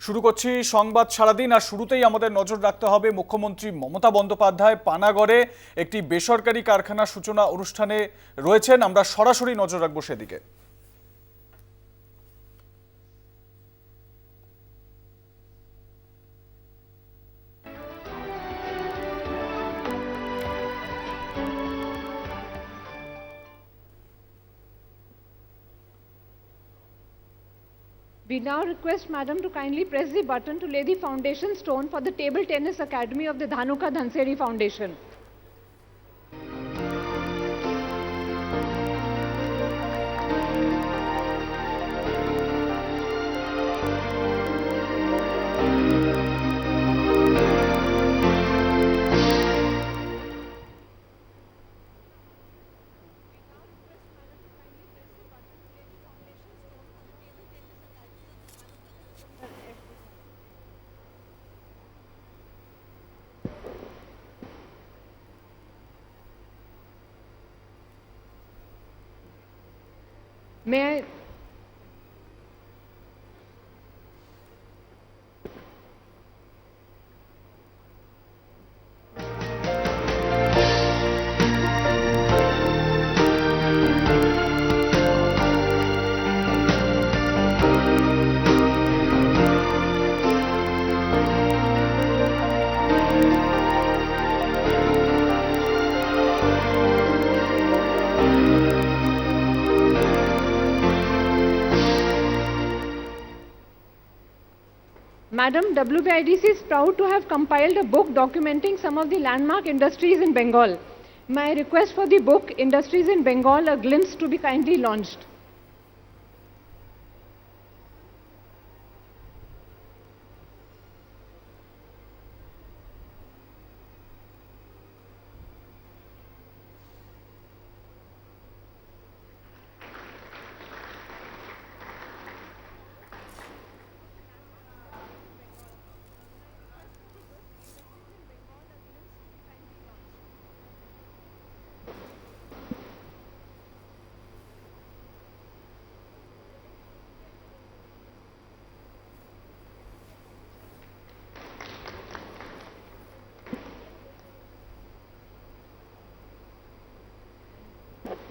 শুরু করছি সংবাদ সারাদিন। আর শুরুতেই আমাদের নজর রাখতে হবে মুখ্যমন্ত্রী মমতা বন্দ্যোপাধ্যায় পানাগড়ে একটি বেসরকারি কারখানার সূচনা অনুষ্ঠানে রয়েছেন। আমরা সরাসরি নজর রাখবো সেদিকে। We now request Madam to kindly press the button to lay the foundation stone for the Table Tennis Academy of the Dhanuka Dhanseri Foundation. May I? Madam, WBIDC is proud to have compiled a book documenting some of the landmark industries in Bengal. My request for the book, Industries in Bengal, A Glimpse, to be kindly launched.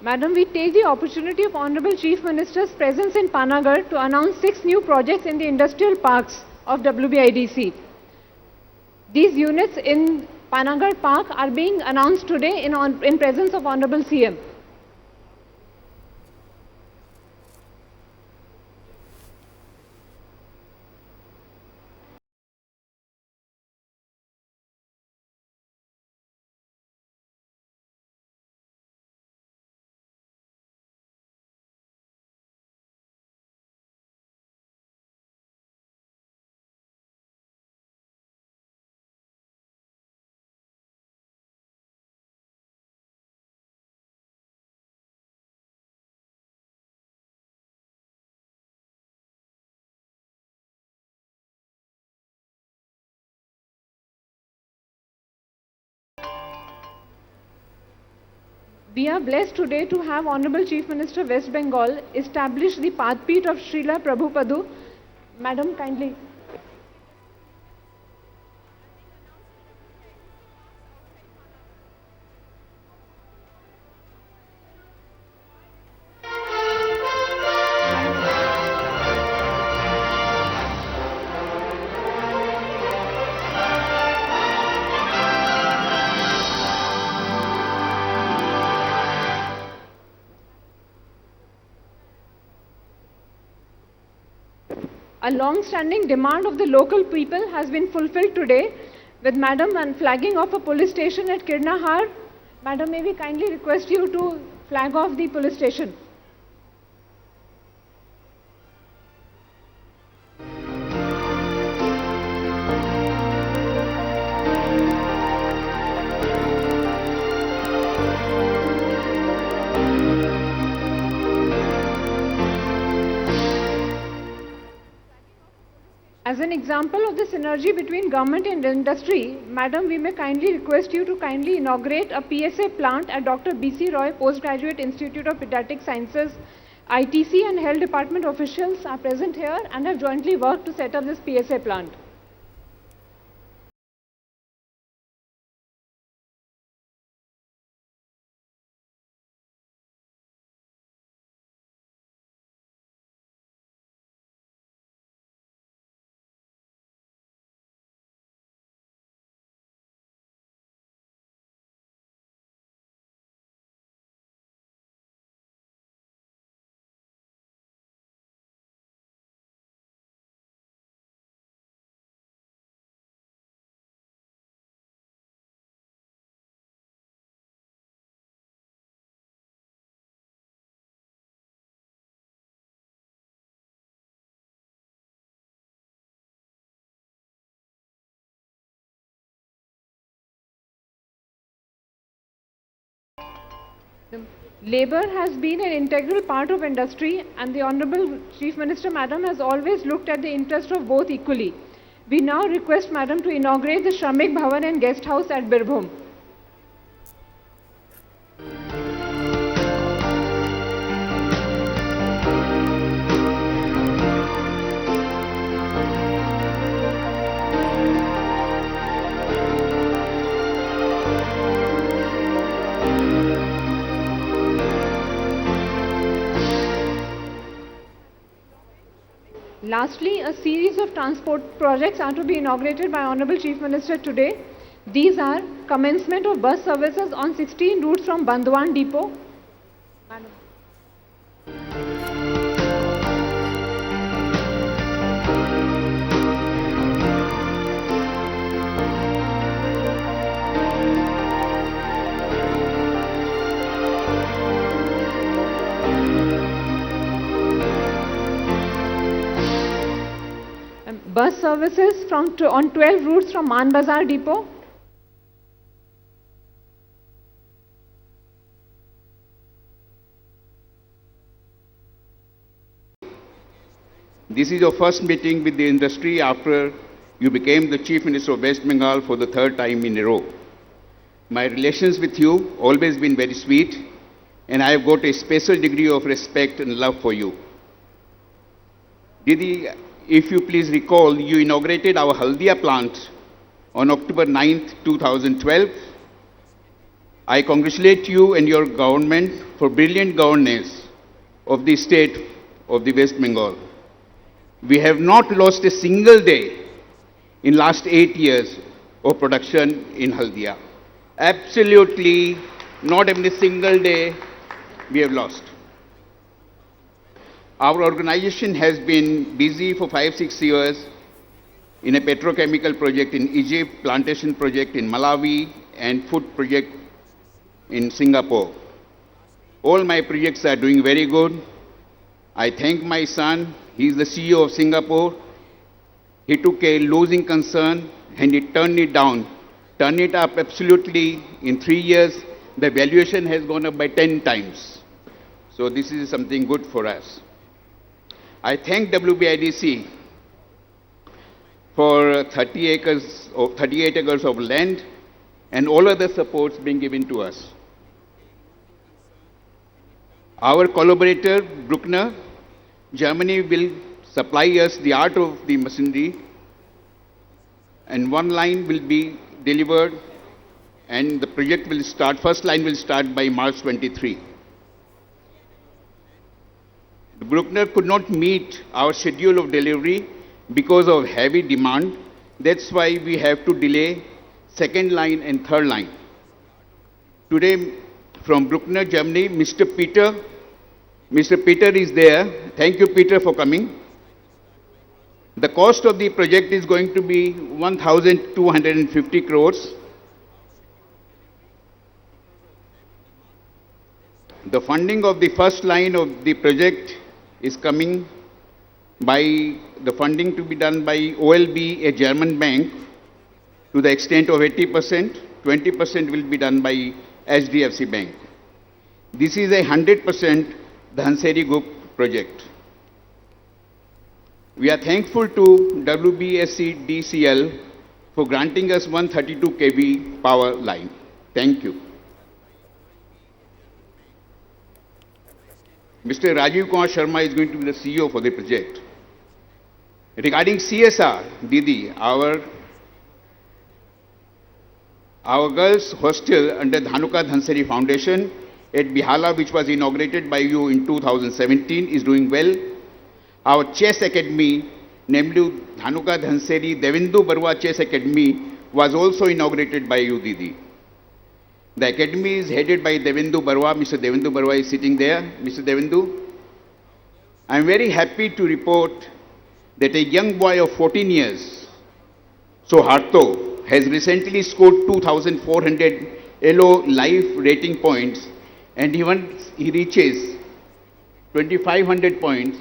Madam, we take the opportunity of Honorable Chief Minister's presence in Panagarh to announce 6 new projects in the industrial parks of WBIDC. These units in Panagarh Park are being announced today in presence of Honorable CM. We are blessed today to have Honorable Chief Minister West Bengal establish the Pathpeeth of Srila Prabhupada. Madam, kindly. A long-standing demand of the local people has been fulfilled today with Madam and flagging of a police station at Kirnahar. Madam, may we kindly request you to flag off the police station. As an example of the synergy between government and industry, Madam, we may kindly request you to kindly inaugurate a PSA plant at Dr. B.C. Roy Postgraduate Institute of Pediatric Sciences, ITC and Health Department officials are present here and have jointly worked to set up this PSA plant. Labour has been an integral part of industry, and the Honourable Chief Minister Madam has always looked at the interest of both equally. We now request Madam to inaugurate the Shramik Bhavan and Guest House at Birbhum. Lastly, a series of transport projects are to be inaugurated by Honourable Chief Minister today. These are commencement of bus services on 16 routes from Bandwan Depot. Bus services on 12 routes from Man Bazar Depot. This is your first meeting with the industry after you became the Chief Minister of West Bengal for the third time in a row. My relations with you always been very sweet, and I have got a special degree of respect and love for you. Didi, if you please recall, you inaugurated our Haldia plant on October 9th, 2012. I congratulate you and your government for brilliant governance of the state of the West Bengal. We have not lost a single day in last 8 years of production in Haldia. Absolutely not even a single day we have lost. Our organization has been busy for 5-6 years in a petrochemical project in Egypt, plantation project in Malawi, and food project in Singapore. All my projects are doing very good. I thank my son. He is the CEO of Singapore. He took a losing concern and he turned it up absolutely in 3 years. The valuation has gone up by 10 times. So this is something good for us. I thank WBIDC for 38 acres of land and all other supports being given to us. Our collaborator, Bruckner, Germany will supply us the art of the machinery, and one line will be delivered and the project will start, first line will start by March 23. Bruckner could not meet our schedule of delivery because of heavy demand. That's why we have to delay second line and third line. Today, from Bruckner, Germany, Mr. Peter is there. Thank you, Peter, for coming. The cost of the project is going to be 1,250 crores. The funding of the first line of the project is coming by the funding to be done by OLB, a German bank, to the extent of 80%. 20% will be done by HDFC Bank. This is a 100% Dhanseri Group project. We are thankful to WBSC DCL for granting us 132 kV power line. Thank you. Mr. Rajiv Kumar Sharma is going to be the CEO for the project. Regarding CSR, Didi, our girls' hostel under Dhanuka Dhansari Foundation at Bihala, which was inaugurated by you in 2017, is doing well. Our chess academy, namely Dhanuka Dhansari Devendu Barua Chess Academy, was also inaugurated by you, Didi. The academy is headed by Devendu Barua. Mr. Devendu Barua is sitting there. Mr. Devendu, I am very happy to report that a young boy of 14 years, Soharto, has recently scored 2,400 ELO life rating points, and once he reaches 2,500 points,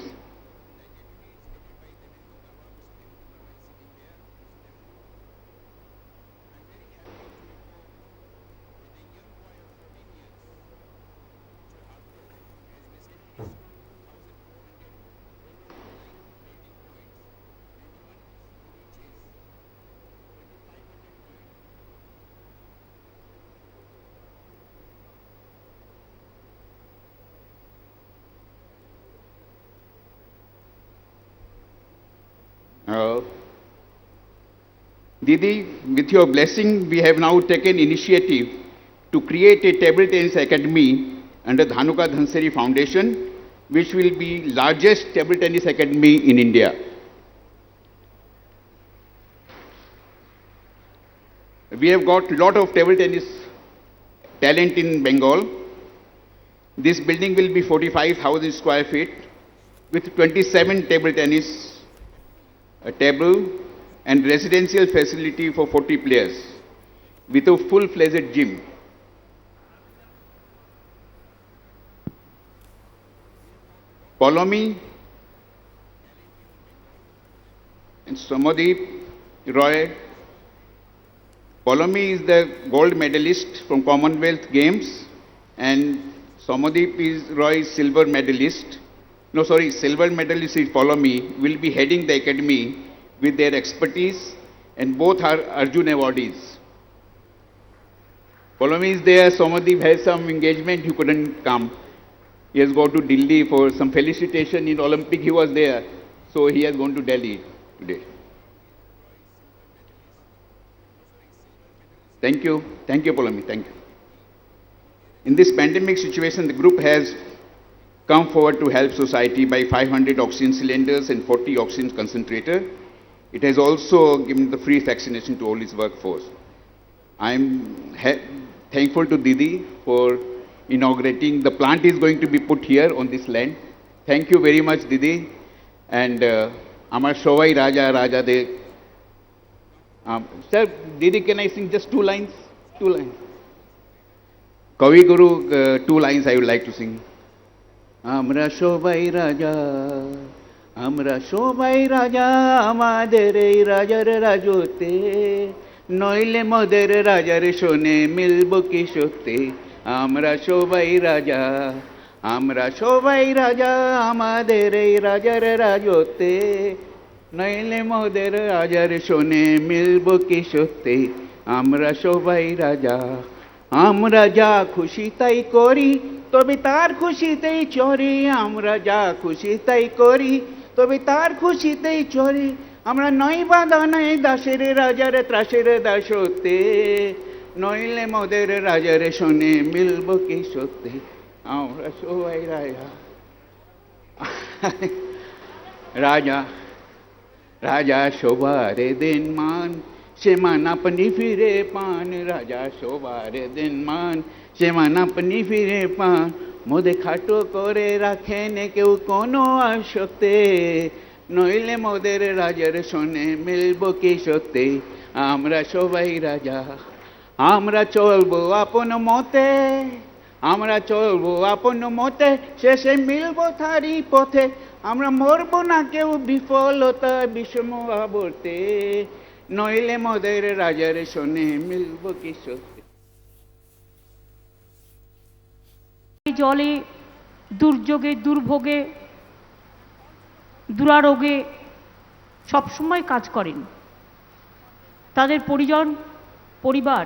Didi, with your blessing, we have now taken initiative to create a table tennis academy under Dhanuka Dhansari Foundation, which will be largest table tennis academy in India. We have got a lot of table tennis talent in Bengal. This building will be 45,000 square feet with 27 table tennis a table and residential facility for 40 players with a full-fledged gym. Polomi and Somadeep Roy. Polomi is the gold medalist from Commonwealth Games and Somadeep Roy is silver medalist. No, sorry, silver medalist is Polomi, will be heading the academy with their expertise, and both are Arjun awardees. Polomi is there, Somadeep has some engagement, he couldn't come. He has gone to Delhi for some felicitation in Olympic, he was there, so he has gone to Delhi today. Thank you, Polomi, thank you. In this pandemic situation, the group has come forward to help society by 500 oxygen cylinders and 40 oxygen concentrator. It has also given the free vaccination to all its workforce. I am thankful to Didi for inaugurating. The plant is going to be put here on this land. Thank you very much, Didi. And Amar Shovai Raja Raja De. Sir, Didi, can I sing just 2 lines? 2 lines. Kavi Guru, 2 lines I would like to sing. Amra Shobai Raja, Amra Shobai Raja, Amadere Rajar Rajote, Noile Modere Rajar Shone, Milbo Kishote, Amra Shobai Raja, Amra Shobai Raja, Amadere Rajar Rajote, Noile Modere Rajar Shone, Milbo Kishote, Amra Shobai Raja, Amra Ja Khushi Tai Kori, তবে তার খুশিতেই চড়ি আমরা যা খুশি তাই করি তবে তার খুশিতেই চড়ি আমরা নয় বাঁধা নাই দাসের রাজার ত্রাসের দাসতে নইলে মোদের রাজার শোনে মিলব কি সত্যি আমরা সবাই রাজা রাজা রাজা শোভারে দিন মান সে মান আপনি ফিরে পান রাজা শোভারে দিন মান সে মান আপনি ফিরে পান মোদে খাটো করে রাখেন কেউ কোনো আসতে নইলে মোদের রাজার শোনে মিলব কি সত্যি আমরা সবাই রাজা আমরা চলবো আপন মতে আমরা চলবো আপন মতে শেষে মিলব তারি পথে আমরা মরব না কেউ বিফলতা বিষম আবর্তে নইলে মোদের রাজার শোনে মিলব কি সত্যি জলে দুর্যোগে দুর্ভোগে দুরারোগে সবসময় কাজ করেন তাদের পরিজন পরিবার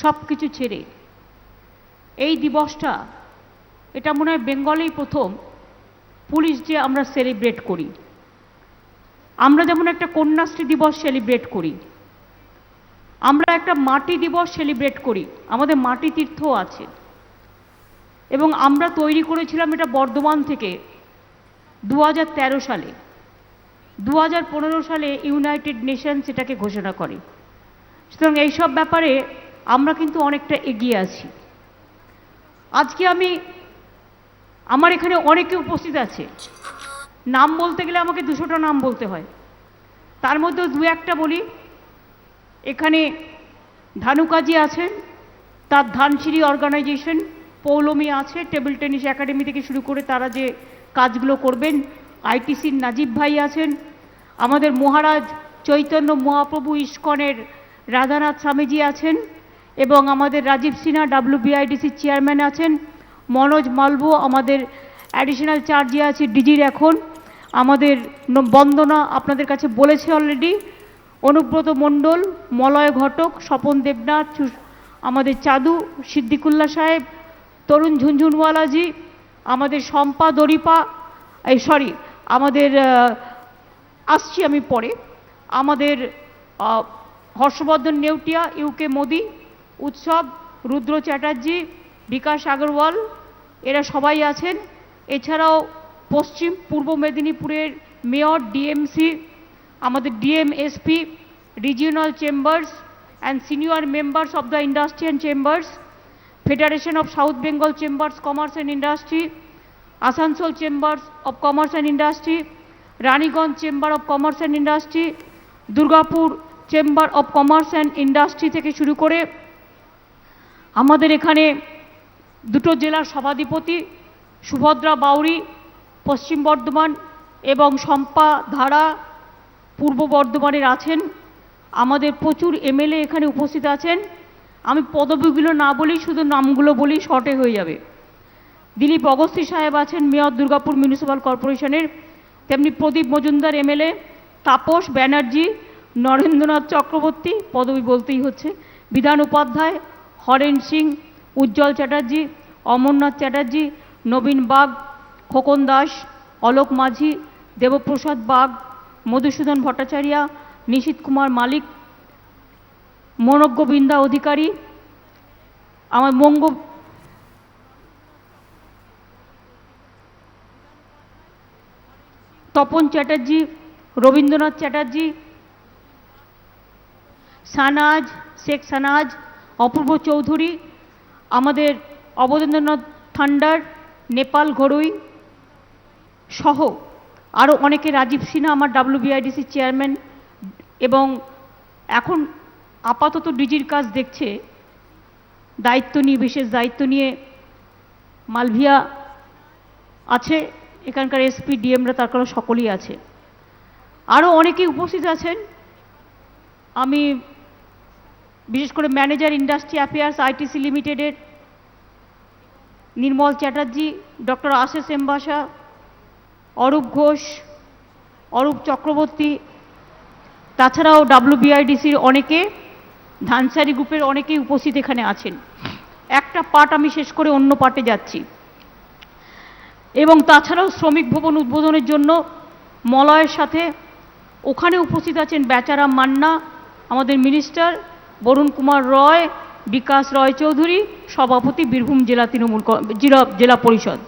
সব কিছু ছেড়ে এই দিবসটা এটা মনে হয় বেঙ্গলেই প্রথম পুলিশ যে আমরা সেলিব্রেট করি, আমরা যেমন একটা কন্যাশ্রী দিবস সেলিব্রেট করি, আমরা একটা মাটি দিবস সেলিব্রেট করি, আমাদের মাটি তীর্থ আছে। এবং আমরা তৈরি করেছিলাম এটা বর্ধমান থেকে 2013 সালে। 2015 সালে ইউনাইটেড নেশনস এটাকে ঘোষণা করে। সুতরাং এইসব ব্যাপারে আমরা কিন্তু অনেকটা এগিয়ে আছি। আজকে আমার এখানে অনেকে উপস্থিত আছে, নাম বলতে গেলে আমাকে 200টা নাম বলতে হয়, তার মধ্যে দু একটা বলি। এখানে ধানুকাজি আছেন, তার ধানসিঁড়ি অর্গানাইজেশন, পৌলমী আছে, টেবিল টেনিস একাডেমি থেকে শুরু করে তারা যে কাজগুলো করবেন। আইটিসির নাজিব ভাই আছেন, আমাদের মহারাজ চৈতন্য মহাপ্রভু ইস্কনের রাধানাথ স্বামীজি আছেন, এবং আমাদের রাজীব সিনহা WBIDC চেয়ারম্যান আছেন, মনোজ মালভো আমাদের অ্যাডিশনাল চার্জে আছে ডিজির এখন, আমাদের বন্দনা আপনাদের কাছে বলেছে অলরেডি, অনুব্রত মণ্ডল, মলয় ঘটক, স্বপন দেবনাথ, আমাদের চাদু সিদ্দিকুল্লাহ সাহেব, তরুণ ঝুনঝুনওয়ালাজি, আমাদের শম্পা দরিপা, আমাদের আসছি আমি পরে, আমাদের হর্ষবর্ধন নেউটিয়া, UK মোদি, উৎসব, রুদ্র চ্যাটার্জি, বিকাশ আগরওয়াল, এরা সবাই আছেন। এছাড়াও পূর্ব মেদিনীপুরের মেয়র, DMC, আমাদের DMSP, regional chambers and senior members of the industrial chambers, federation of south Bengal chambers commerce and industry, Asansol chambers of commerce and industry, Raniganj chamber of commerce and industry, Durgapur chamber of commerce and industry থেকে শুরু করে আমাদের এখানে দুটো জেলার সভাধিপতি সুভদ্রা বাউরি পশ্চিম বর্ধমান এবং শম্পা ধারা পূর্ব বর্ধমানের আছেন। আমাদের প্রচুর MLA এখানে উপস্থিত আছেন। আমি পদবিগুলো না বলি, শুধু নামগুলো বলি, শর্টে হয়ে যাবে। দিলীপ অগস্তি সাহেব আছেন, মেয়র দুর্গাপুর মিউনিসিপ্যাল কর্পোরেশনের। তেমনি প্রদীপ মজুমদার MLA, তাপস ব্যানার্জি, নরেন্দ্রনাথ চক্রবর্তী, পদবি বলতেই হচ্ছে, বিধান উপাধ্যায়, হরেন সিং, উজ্জ্বল চ্যাটার্জি, অমরনাথ চ্যাটার্জি, নবীন বাগ, খোকন দাস, অলোক মাঝি, দেবপ্রসাদ বাগ, মধুসূদন ভট্টাচার্য, নিশীথ কুমার মালিক, মনোজ্ঞবিন্দা অধিকারী, আমার তপন চ্যাটার্জি, রবীন্দ্রনাথ চ্যাটার্জি, সানাজ, শেখ সানাজ, অপূর্ব চৌধুরী, আমাদের অবনীন্দ্রনাথ থান্ডার, নেপাল ঘড়ুই সহ আরও অনেকে, রাজীব সিনহা আমার WBIDC চেয়ারম্যান, এবং এখন আপাতত ডিজির কাজ দেখছে, বিশেষ দায়িত্ব নিয়ে মালভিয়া আছে, এখানকার SP DMরা তার কারণ সকলেই আছে। আরও অনেকেই উপস্থিত আছেন। আমি বিশেষ করে ম্যানেজার ইন্ডাস্ট্রি অ্যাফেয়ার্স ITC লিমিটেডের নির্মল চ্যাটার্জি, ডক্টর আশিস এমবাসা, অরূপ ঘোষ, অরূপ চক্রবর্তী, তাছাড়াও WBIDCর অনেকে, ধানসারি গ্রুপের অনেকেই উপস্থিত এখানে আছেন। একটা পার্ট আমি শেষ করে অন্য পার্টে যাচ্ছি। এবং তাছাড়াও শ্রমিক ভবন উদ্বোধনের জন্য মলয়ের সাথে ওখানে উপস্থিত আছেন বেচারাম মান্না, আমাদের মিনিস্টার, বরুণ কুমার রয়, বিকাশ রয় চৌধুরী, সভাপতি বীরভূম জেলা জেলা পরিষদ।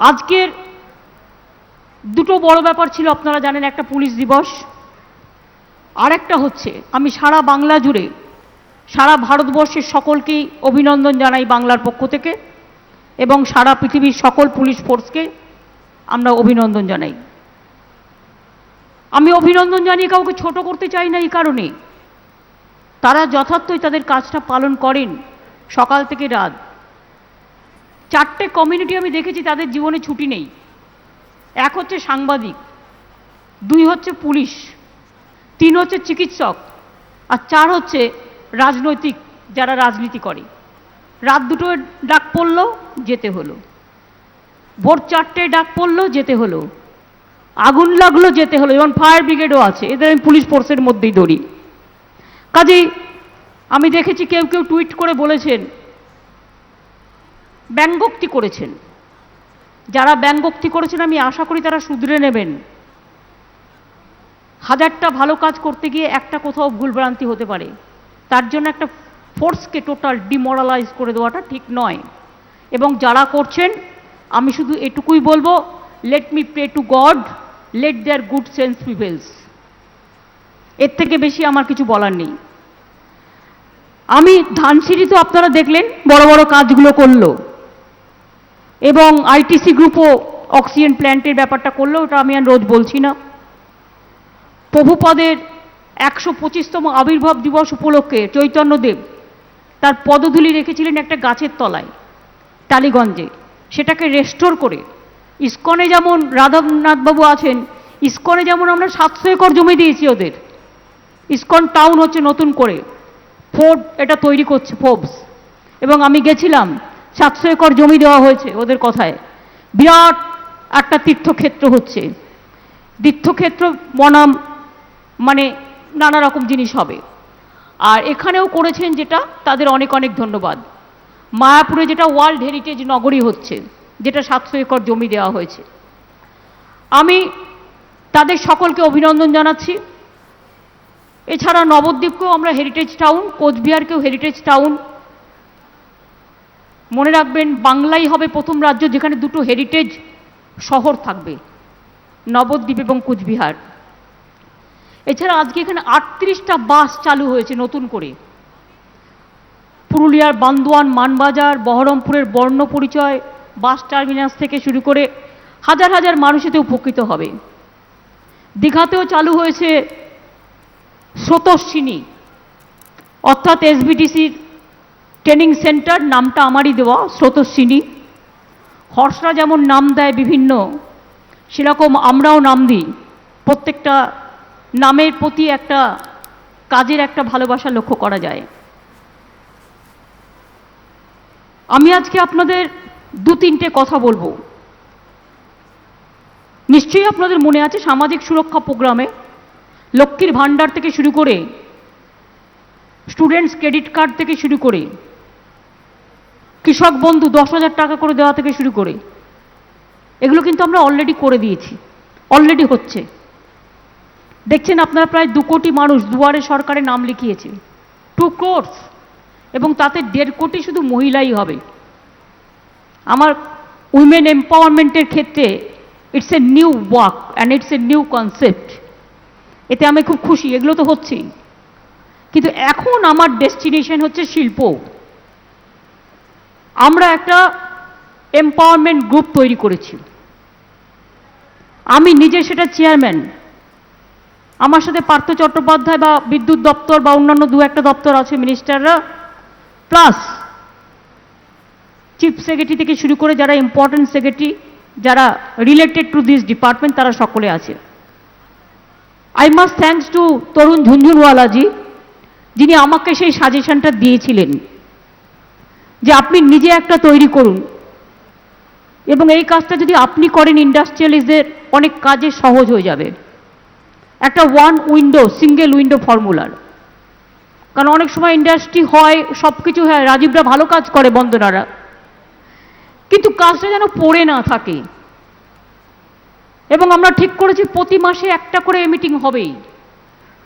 আজকের দুটো বড় ব্যাপার ছিল, আপনারা জানেন, একটা পুলিশ দিবস, আর একটা হচ্ছে আমি সারা বাংলা জুড়ে, সারা ভারতবর্ষের সকলকেই অভিনন্দন জানাই বাংলার পক্ষ থেকে, এবং সারা পৃথিবীর সকল পুলিশ ফোর্সকে আমরা অভিনন্দন জানাই। আমি অভিনন্দন জানিয়ে কাউকে ছোট করতে চাই না, এই কারণে তারা যথার্থই তাদের কাজটা পালন করেন সকাল থেকে রাত। 4টে কমিউনিটি আমি দেখেছি তাদের জীবনে ছুটি নেই। এক হচ্ছে সাংবাদিক, 2 হচ্ছে পুলিশ, 3 হচ্ছে চিকিৎসক, আর 4 হচ্ছে রাজনৈতিক, যারা রাজনীতি করে। রাত 2টোয় ডাক পড়ল, যেতে হলো, ভোর 4টেয় ডাক পড়ল, যেতে হলো, আগুন লাগলো, যেতে হলো, যেমন ফায়ার ব্রিগেডও আছে, এদের আমি পুলিশ ফোর্সের মধ্যেই ধরি। কাজেই আমি দেখেছি কেউ কেউ টুইট করে বলেছেন, ব্যঙ্গোক্তি করেছেন যারা ব্যঙ্গোক্তি করেছেন আমি আশা করি তারা শুধরে নেবেন। হাজারটা ভালো কাজ করতে গিয়ে একটা কোথাও ভুলভ্রান্তি হতে পারে, তার জন্য একটা ফোর্সকে টোটাল ডিমোরালাইজ করে দেওয়াটা ঠিক নয়। এবং যারা করছেন আমি শুধু এটুকুই বলবো, let me pray to God, let their good sense prevails. এর থেকে বেশি আমার কিছু বলার নেই। আমি ধানসিঁড়ি তো আপনারা দেখলেন বড় বড় কাজগুলো করলো, এবং আইটিসি গ্রুপও অক্সিজেন প্ল্যান্টের ব্যাপারটা করলো, ওটা আমি আর রোজ বলছি না। প্রভুপদের 125তম আবির্ভাব দিবস উপলক্ষে চৈতন্যদেব তার পদধূলি রেখেছিলেন একটা গাছের তলায় টালিগঞ্জে, সেটাকে রেস্টোর করে ইসকনে যেমন রাধানাথবাবু আছেন, ইসকনে যেমন আমরা 700 একর জমি দিয়েছি ওদের, ইসকন টাউন হচ্ছে নতুন করে, ফোর্ড এটা তৈরি করছে ফোর্বস, এবং আমি গেছিলাম, 700 একর জমি দেওয়া হয়েছে ওদের কথায়, বিরাট একটা তীর্থক্ষেত্র হচ্ছে। তীর্থক্ষেত্র বনাম মানে নানা রকম জিনিস হবে। আর এখানেও করেছেন যেটা, তাদের অনেক অনেক ধন্যবাদ। মায়াপুরে যেটা ওয়ার্ল্ড হেরিটেজ নগরী হচ্ছে, যেটা 700 একর জমি দেওয়া হয়েছে, আমি তাদের সকলকে অভিনন্দন জানাচ্ছি। এছাড়া নবদ্বীপকেও আমরা হেরিটেজ টাউন, কোচবিহারকেও হেরিটেজ টাউন। মনে রাখবেন বাংলাই হবে প্রথম রাজ্য যেখানে দুটো হেরিটেজ শহর থাকবে, নবদ্বীপ এবং কোচবিহার। এছাড়া আজকে এখানে 38টা বাস চালু হয়েছে নতুন করে। পুরুলিয়ার বান্দোয়ান, মানবাজার, বহরমপুরের বর্ণপরিচয় বাস টার্মিনাস থেকে শুরু করে হাজার হাজার মানুষ এতে উপকৃত হবে। দীঘাতেও চালু হয়েছে স্রোতস্বিনী, অর্থাৎ এসবিটিসির ট্রেনিং সেন্টার, নামটা আমারই দেওয়া, স্রোতস্বিনী। হর্ষরা যেমন নাম দেয় বিভিন্ন, সেরকম আমরাও নাম দিই। প্রত্যেকটা নামের প্রতি একটা কাজের একটা ভালোবাসা লক্ষ্য করা যায়। আমি আজকে আপনাদের 2-3টে কথা বলবো। নিশ্চয়ই আপনাদের মনে আছে সামাজিক সুরক্ষা প্রোগ্রামে লক্ষ্মীর ভাণ্ডার থেকে শুরু করে, স্টুডেন্টস ক্রেডিট কার্ড থেকে শুরু করে, কৃষক বন্ধু 10,000 টাকা করে দেওয়া থেকে শুরু করে, এগুলো কিন্তু আমরা অলরেডি করে দিয়েছি, অলরেডি হচ্ছে। দেখছেন আপনারা প্রায় 2 কোটি মানুষ দুয়ারে সরকারে নাম লিখিয়েছে, 2 crores, এবং তাতে 1.5 কোটি শুধু মহিলাই হবে। আমার উইমেন এম্পাওয়ারমেন্টের ক্ষেত্রে it's a new work and it's a new concept. এতে আমি খুব খুশি, এগুলো তো হচ্ছেই। কিন্তু এখন আমার ডেস্টিনেশন হচ্ছে শিল্প। আমরা একটা এম্পাওয়ারমেন্ট গ্রুপ তৈরি করেছি, আমি নিজে সেটা চেয়ারম্যান। আমার সাথে পার্থ চট্টোপাধ্যায় বা বিদ্যুৎ দপ্তর বা অন্যান্য 2-1টা দপ্তর আছে, মিনিস্টাররা, প্লাস চিফ সেক্রেটারি থেকে শুরু করে যারা ইম্পর্টেন্ট সেক্রেটারি, যারা রিলেটেড টু দিস ডিপার্টমেন্ট, তারা সকলে আছে। আই মাস্ট থ্যাঙ্কস টু তরুণ ঝুনঝুনওয়ালাজি, যিনি আমাকে সেই সাজেশনটা দিয়েছিলেন যে আপনি নিজে একটা তৈরি করুন, এবং এই কাজটা যদি আপনি করেন ইন্ডাস্ট্রিয়ালিস্টদের অনেক কাজে সহজ হয়ে যাবে। একটা সিঙ্গেল উইন্ডো ফর্মুলার। কারণ অনেক সময় ইন্ডাস্ট্রি হয়, সব কিছু হয়, রাজীবরা ভালো কাজ করে, বন্দনারা, কিন্তু কাজটা যেন পড়ে না থাকে। এবং আমরা ঠিক করেছি প্রতি মাসে একটা করে মিটিং হবেই।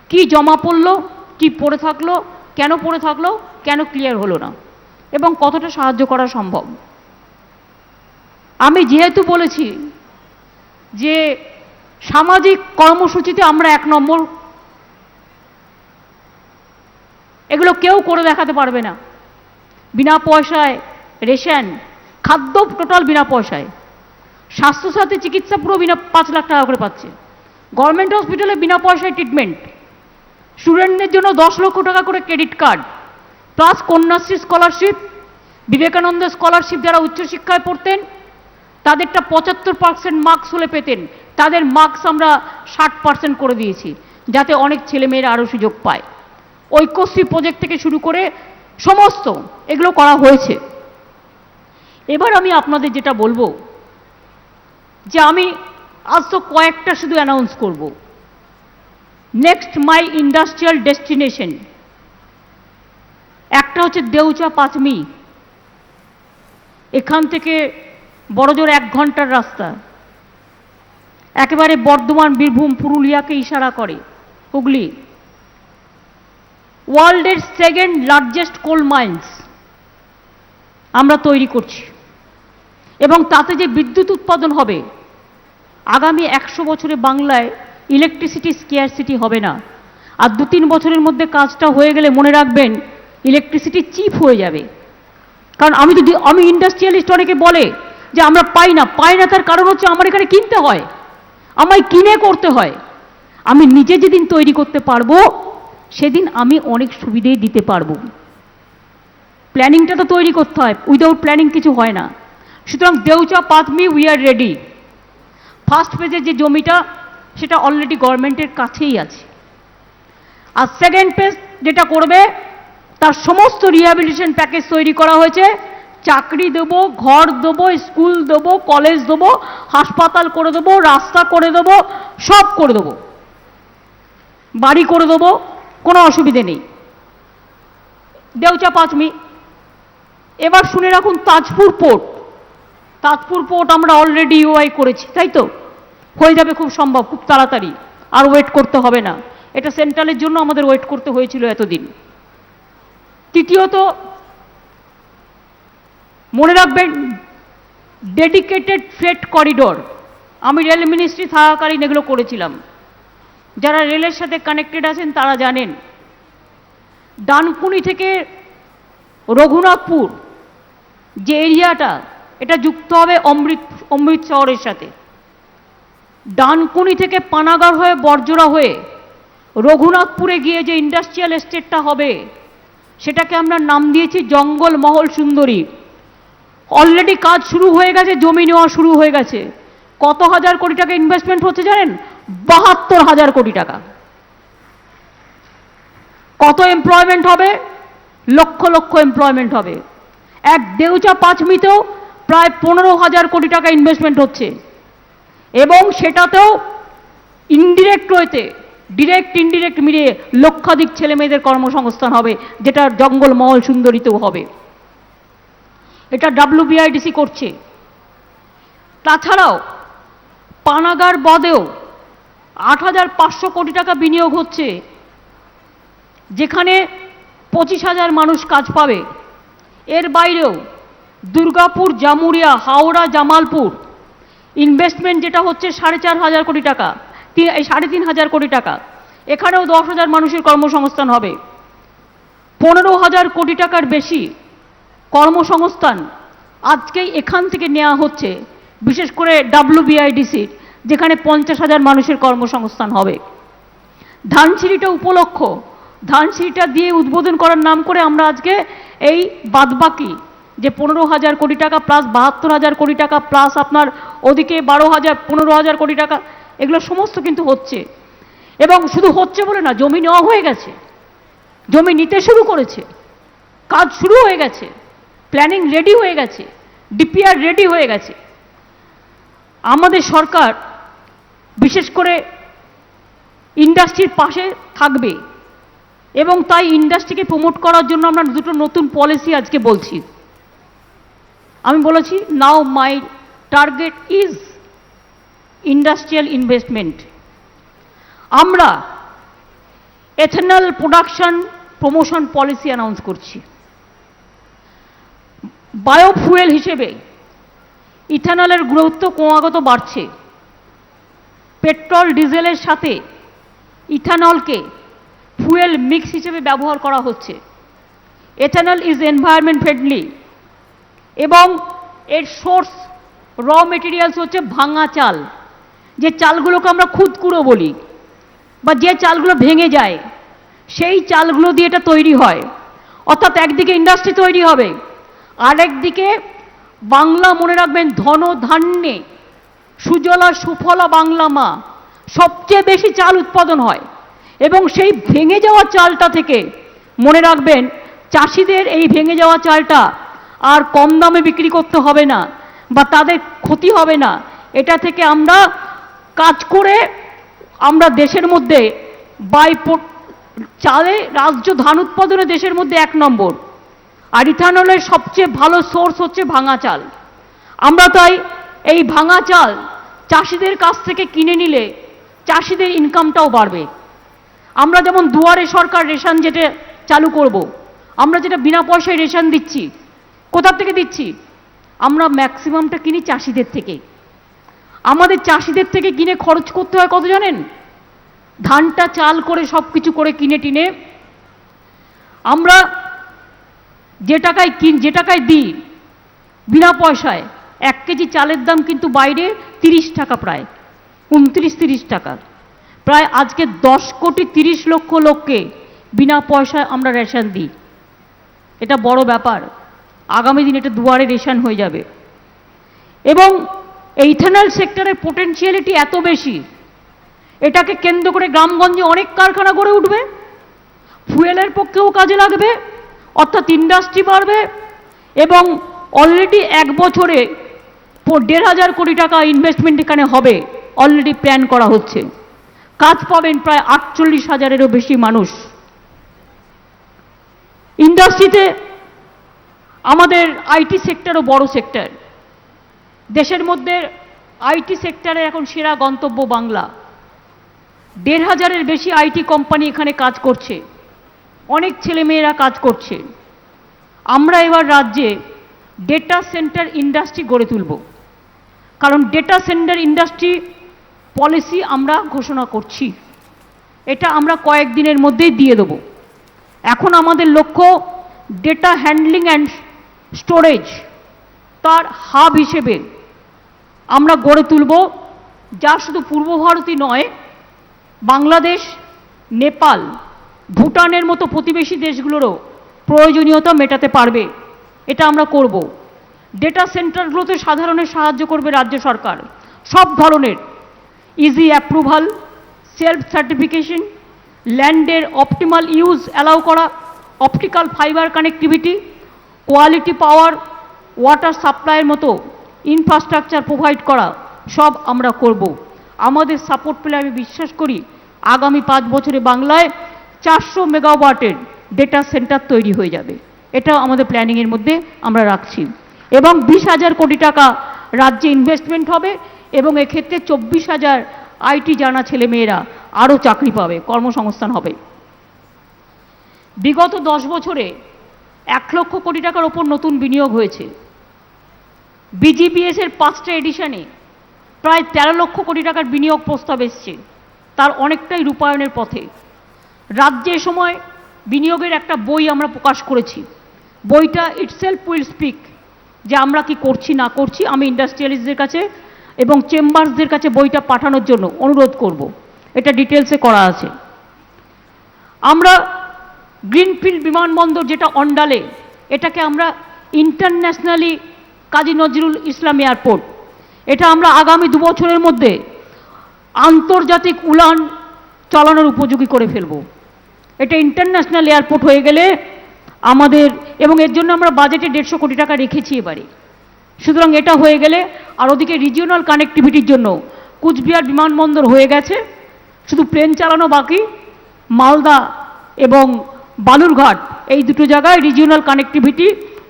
কি জমা পড়লো, কি পড়ে থাকলো, কেন পড়ে থাকলো, কেন ক্লিয়ার হলো না, এবং কতটা সাহায্য করা সম্ভব। আমি যেহেতু বলেছি যে সামাজিক কর্মসূচিতে আমরা 1 নম্বর, এগুলো কেউ করে দেখাতে পারবে না। বিনা পয়সায় রেশন, খাদ্য টোটাল বিনা পয়সায়, স্বাস্থ্যসাথী চিকিৎসা পুরো বিনা 5 লাখ টাকা করে পাচ্ছে, গভর্নমেন্ট হসপিটালে বিনা পয়সায় ট্রিটমেন্ট, স্টুডেন্টদের জন্য 10 লক্ষ টাকা করে credit card, plus Kanyashree scholarship, Vivekananda scholarship. যারা উচ্চশিক্ষায় পড়তেন তাদেরটা 75% মার্কস হলে পেতেন, তাদের মার্কস আমরা 60% করে দিয়েছি, যাতে অনেক ছেলেমেয়েরা আরও সুযোগ পায়। ঐক্যশ্রী প্রজেক্ট থেকে শুরু করে সমস্ত এগুলো করা হয়েছে। এবার আমি আপনাদের যেটা বলবো, যে আমি আজ তো কয়েকটা শুধু অ্যানাউন্স করব। নেক্সট মাই ইন্ডাস্ট্রিয়াল ডেস্টিনেশন, একটা হচ্ছে দেউচা পাঁচমি। এখান থেকে বড়জোর 1 ঘন্টার রাস্তা, একেবারে বর্ধমান, বীরভূম, পুরুলিয়াকে ইশারা করে। হুগলি ওয়ার্ল্ডের 2nd লার্জেস্ট কোল মাইন্স আমরা তৈরি করছি, এবং তাতে যে বিদ্যুৎ উৎপাদন হবে, আগামী 100 বছরে বাংলায় ইলেকট্রিসিটি স্কেয়ারসিটি হবে না। আর 2-3 বছরের মধ্যে কাজটা হয়ে গেলে মনে রাখবেন ইলেকট্রিসিটি চিপ হয়ে যাবে। কারণ আমি ইন্ডাস্ট্রিয়ালিস্ট অনেকে বলে যে আমরা পাই না, তার কারণ হচ্ছে আমার এখানে কিনতে হয়, আমায় কিনে করতে হয়। আমি নিজে যেদিন তৈরি করতে পারবো সেদিন আমি অনেক সুবিধেই দিতে পারবো। প্ল্যানিংটা তো তৈরি করতে হয়, উইদাউট প্ল্যানিং কিছু হয় না। সুতরাং Deocha Pachami we are ready. First ফেজের যে জমিটা সেটা অলরেডি গভর্নমেন্টের কাছেই আছে, আর সেকেন্ড ফেজ যেটা করবে তার সমস্ত রিহ্যাবিলিটেশন প্যাকেজ তৈরি করা হয়েছে। চাকরি দেবো, ঘর দেবো, স্কুল দেবো, কলেজ দেবো, হাসপাতাল করে দেবো, রাস্তা করে দেবো, সব করে দেবো, বাড়ি করে দেবো, কোনো অসুবিধে নেই। দেউচা পাঁচমি। এবার শুনে রাখুন তাজপুর পোর্ট। তাজপুর পোর্ট আমরা অলরেডি ইউআই করেছি, তাই তো? হয়ে যাবে খুব সম্ভব, খুব তাড়াতাড়ি, আর ওয়েট করতে হবে না। এটা সেন্ট্রালের জন্য আমাদের ওয়েট করতে হয়েছিল এতদিন। তৃতীয়ত মনে রাখবেন ডেডিকেটেড ফ্রেট করিডোর। আমি রেল মিনিস্ট্রি থাকাকালীন এগুলো করেছিলাম। যারা রেলের সাথে কানেক্টেড আছেন তারা জানেন, ডানকুনি থেকে রঘুনাথপুর যে এরিয়াটা, এটা যুক্ত হবে অমৃত শহরের সাথে। ডানকুনি থেকে পানাগড় হয়ে বরজোড়া হয়ে রঘুনাথপুরে গিয়ে যে ইন্ডাস্ট্রিয়াল এস্টেটটা হবে সেটাকে আমরা নাম দিয়েছি জঙ্গল মহল সুন্দরী। অলরেডি কাজ শুরু হয়ে গেছে, জমি নেওয়া শুরু হয়ে গেছে। কত হাজার কোটি টাকা ইনভেস্টমেন্ট হচ্ছে জানেন? 72,000 কোটি টাকা। কত এমপ্লয়মেন্ট হবে? লক্ষ লক্ষ এমপ্লয়মেন্ট হবে। এক দেউচা পাঁচমিতেও প্রায় 15,000 কোটি টাকা ইনভেস্টমেন্ট হচ্ছে, এবং সেটাতেও ইনডিরেক্ট ওয়েতে, ডিরেক্ট ইনডিরেক্ট মিলিয়ে লক্ষাধিক ছেলে মেয়েদের কর্মসংস্থান হবে, যেটা জঙ্গল মহল সুন্দরীতেও হবে। এটা WBIDC করছে। তাছাড়াও পানাগড় বদেও 8,500 কোটি টাকা বিনিয়োগ হচ্ছে, যেখানে 25,000 মানুষ কাজ পাবে। এর বাইরেও দুর্গাপুর, জামুরিয়া, হাওড়া, জামালপুর ইনভেস্টমেন্ট যেটা হচ্ছে 4,500 কোটি টাকা, 3,500 কোটি টাকা, এখানেও 10,000 মানুষের কর্মসংস্থান হবে। 15,000 কোটি টাকার বেশি কর্মসংস্থান আজকেই এখান থেকে নেওয়া হচ্ছে, বিশেষ করে WBIDC, যেখানে 50,000 মানুষের কর্মসংস্থান হবে। ধানসিঁড়িটা উপলক্ষ, ধানসিঁড়িটা দিয়ে উদ্বোধন করার নাম করে আমরা আজকে এই বাদবাকি যে 15,000 কোটি টাকা প্লাস 72,000 কোটি টাকা প্লাস আপনার ওদিকে 15,000 কোটি টাকা, এগুলো সমস্ত কিন্তু হচ্ছে। এবং শুধু হচ্ছে বলে না, জমি নেওয়া হয়ে গেছে, জমি নিতে শুরু করেছে, কাজ শুরু হয়ে গেছে, প্ল্যানিং রেডি হয়ে গেছে, DPR রেডি হয়ে গেছে। আমাদের সরকার বিশেষ করে ইন্ডাস্ট্রির পাশে থাকবে, এবং তাই ইন্ডাস্ট্রিকে প্রমোট করার জন্য আমরা দুটো নতুন পলিসি আজকে বলছি। আমি বলেছি now my target is industrial investment. আমরা ethanol production promotion policy announce করছি। বায়োফুয়েল হিসেবে ইথানলের গুরুত্ব ক্রমাগত বাড়ছে। পেট্রোল ডিজেলের সাথে ইথানলকে ফুয়েল মিক্স হিসেবে ব্যবহার করা হচ্ছে। এথানল ইজ এনভায়রনমেন্ট ফ্রেন্ডলি, এবং এর সোর্স র মেটেরিয়ালস হচ্ছে ভাঙা চাল, যে চালগুলোকে আমরা খুদকুড়ো বলি, বা যে চালগুলো ভেঙে যায় সেই চালগুলো দিয়ে এটা তৈরি হয়। অর্থাৎ একদিকে ইন্ডাস্ট্রি তৈরি হবে, আরেকদিকে বাংলা, মনে রাখবেন, ধন ধান্যে সুজলা সুফলা বাংলা মা, সবচেয়ে বেশি চাল উৎপাদন হয়। এবং সেই ভেঙে যাওয়া চালটা থেকে মনে রাখবেন চাষিদের এই ভেঙে যাওয়া চালটা আর কম দামে বিক্রি করতে হবে না, বা তাদের ক্ষতি হবে না। এটা থেকে আমরা কাজ করে আমরা দেশের মধ্যে চালে রাজ্য ধান উৎপাদনে দেশের মধ্যে 1 নম্বর। আর ইথানলের সবচেয়ে ভালো সোর্স হচ্ছে ভাঙা চাল। আমরা তাই এই ভাঙা চাল চাষিদের কাছ থেকে কিনে নিলে চাষিদের ইনকামটাও বাড়বে। আমরা যেমন দুয়ারে সরকার রেশন যেটা চালু করব, আমরা যেটা বিনা পয়সায় রেশন দিচ্ছি, কোথা থেকে দিচ্ছি? আমরা ম্যাক্সিমামটা কিনি চাষিদের থেকে। আমাদের চাষিদের থেকে কিনে খরচ করতে হয় কত জানেন? ধানটা চাল করে সব কিছু করে কিনে টিনে আমরা যে টাকায় দিই বিনা পয়সায়, 1 কেজি চালের দাম কিন্তু বাইরে 30 টাকা, প্রায় 29-30 টাকা। প্রায় আজকে 10 কোটি 30 লক্ষ লোককে বিনা পয়সায় আমরা রেশন দিই। এটা বড় ব্যাপার। আগামী দিন এটা দুয়ারে রেশন হয়ে যাবে। এবং এই ইথানল সেক্টরের পোটেনশিয়ালিটি এত বেশি, এটাকে কেন্দ্র করে গ্রামগঞ্জে অনেক কারখানা গড়ে উঠবে, ফুয়েলের পক্ষেও কাজে লাগবে, অর্থাৎ ইন্ডাস্ট্রি বাড়বে। এবং অলরেডি 1 বছরে 1,500 কোটি টাকা ইনভেস্টমেন্ট এখানে হবে, অলরেডি প্ল্যান করা হচ্ছে। কাজ পাবেন প্রায় 48,000-এরও বেশি মানুষ। ইন্ডাস্ট্রিতে আমাদের আইটি সেক্টরও বড় সেক্টর। দেশের মধ্যে আইটি সেক্টরে এখন সেরা গন্তব্য বাংলা। 1,500-এর বেশি আইটি কোম্পানি এখানে কাজ করছে, অনেক ছেলেমেয়েরা কাজ করছে। আমরা এবার রাজ্যে ডেটা সেন্টার ইন্ডাস্ট্রি গড়ে তুলব, কারণ ডেটা সেন্টার ইন্ডাস্ট্রি পলিসি আমরা ঘোষণা করছি। এটা আমরা কয়েকদিনের মধ্যেই দিয়ে দেব। এখন আমাদের লক্ষ্য ডেটা হ্যান্ডলিং অ্যান্ড স্টোরেজ তার হাব হিসেবে আমরা গড়ে তুলব, যা শুধু পূর্ব ভারতই নয়, বাংলাদেশ, নেপাল, ভুটানের মতো প্রতিবেশী দেশগুলোরও প্রয়োজনীয়তা মেটাতে পারবে। এটা আমরা করব। ডেটা সেন্টারগুলোতে সাধারণের সাহায্য করবে রাজ্য সরকার, সব ধরনের ইজি অ্যাপ্রুভাল, সেলফ সার্টিফিকেশন, ল্যান্ডের অপটিমাল ইউজ অ্যালাউ করা, optical fibre connectivity, quality power, water সাপ্লাইয়ের মতো ইনফ্রাস্ট্রাকচার প্রোভাইড করা, সব আমরা করব। আমাদের সাপোর্ট পেলে আমি বিশ্বাস করি আগামী 5 বছরে বাংলায় 400 মেগাওয়াটের ডেটা সেন্টার তৈরি হয়ে যাবে। এটাও আমাদের প্ল্যানিংয়ের মধ্যে আমরা রাখছি। এবং 20,000 কোটি টাকা রাজ্যে ইনভেস্টমেন্ট হবে, এবং এক্ষেত্রে 24,000 আইটি জানা ছেলেমেয়েরা আরও চাকরি পাবে, কর্মসংস্থান হবে। বিগত 10 বছরে 1 লক্ষ কোটি টাকার ওপর নতুন বিনিয়োগ হয়েছে। বিজিপিএসের 5টা এডিশনে প্রায় 13 লক্ষ কোটি টাকার বিনিয়োগ প্রস্তাব এসছে, তার অনেকটাই রূপায়ণের পথে। রাজ্যে সময় বিনিয়োগের একটা বই আমরা প্রকাশ করেছি। বইটা ইটসেলফ উইল স্পিক, যে আমরা কি করছি না করছি। আমি ইন্ডাস্ট্রিয়ালিস্টদের কাছে এবং চেম্বার্সদের কাছে বইটা পাঠানোর জন্য অনুরোধ করব। এটা ডিটেলসে করা আছে। আমরা গ্রিনফিল্ড বিমানবন্দর যেটা অন্ডালে, এটাকে আমরা ইন্টারন্যাশনালি কাজী নজরুল ইসলাম এয়ারপোর্ট, এটা আমরা আগামী 2 বছরের মধ্যে আন্তর্জাতিক উড়ান চালানোর উপযোগী করে ফেলব। এটা ইন্টারন্যাশনাল এয়ারপোর্ট হয়ে গেলে আমাদের, এবং এর জন্য আমরা বাজেটে 150 কোটি টাকা রেখেছি এবারে। সুতরাং এটা হয়ে গেলে, আর ওদিকে রিজিওনাল কানেক্টিভিটির জন্য কুচবিহার বিমানবন্দর হয়ে গেছে, শুধু প্লেন চালানো বাকি। মালদা এবং বালুরঘাট এই দুটো জায়গায় রিজিওনাল কানেক্টিভিটি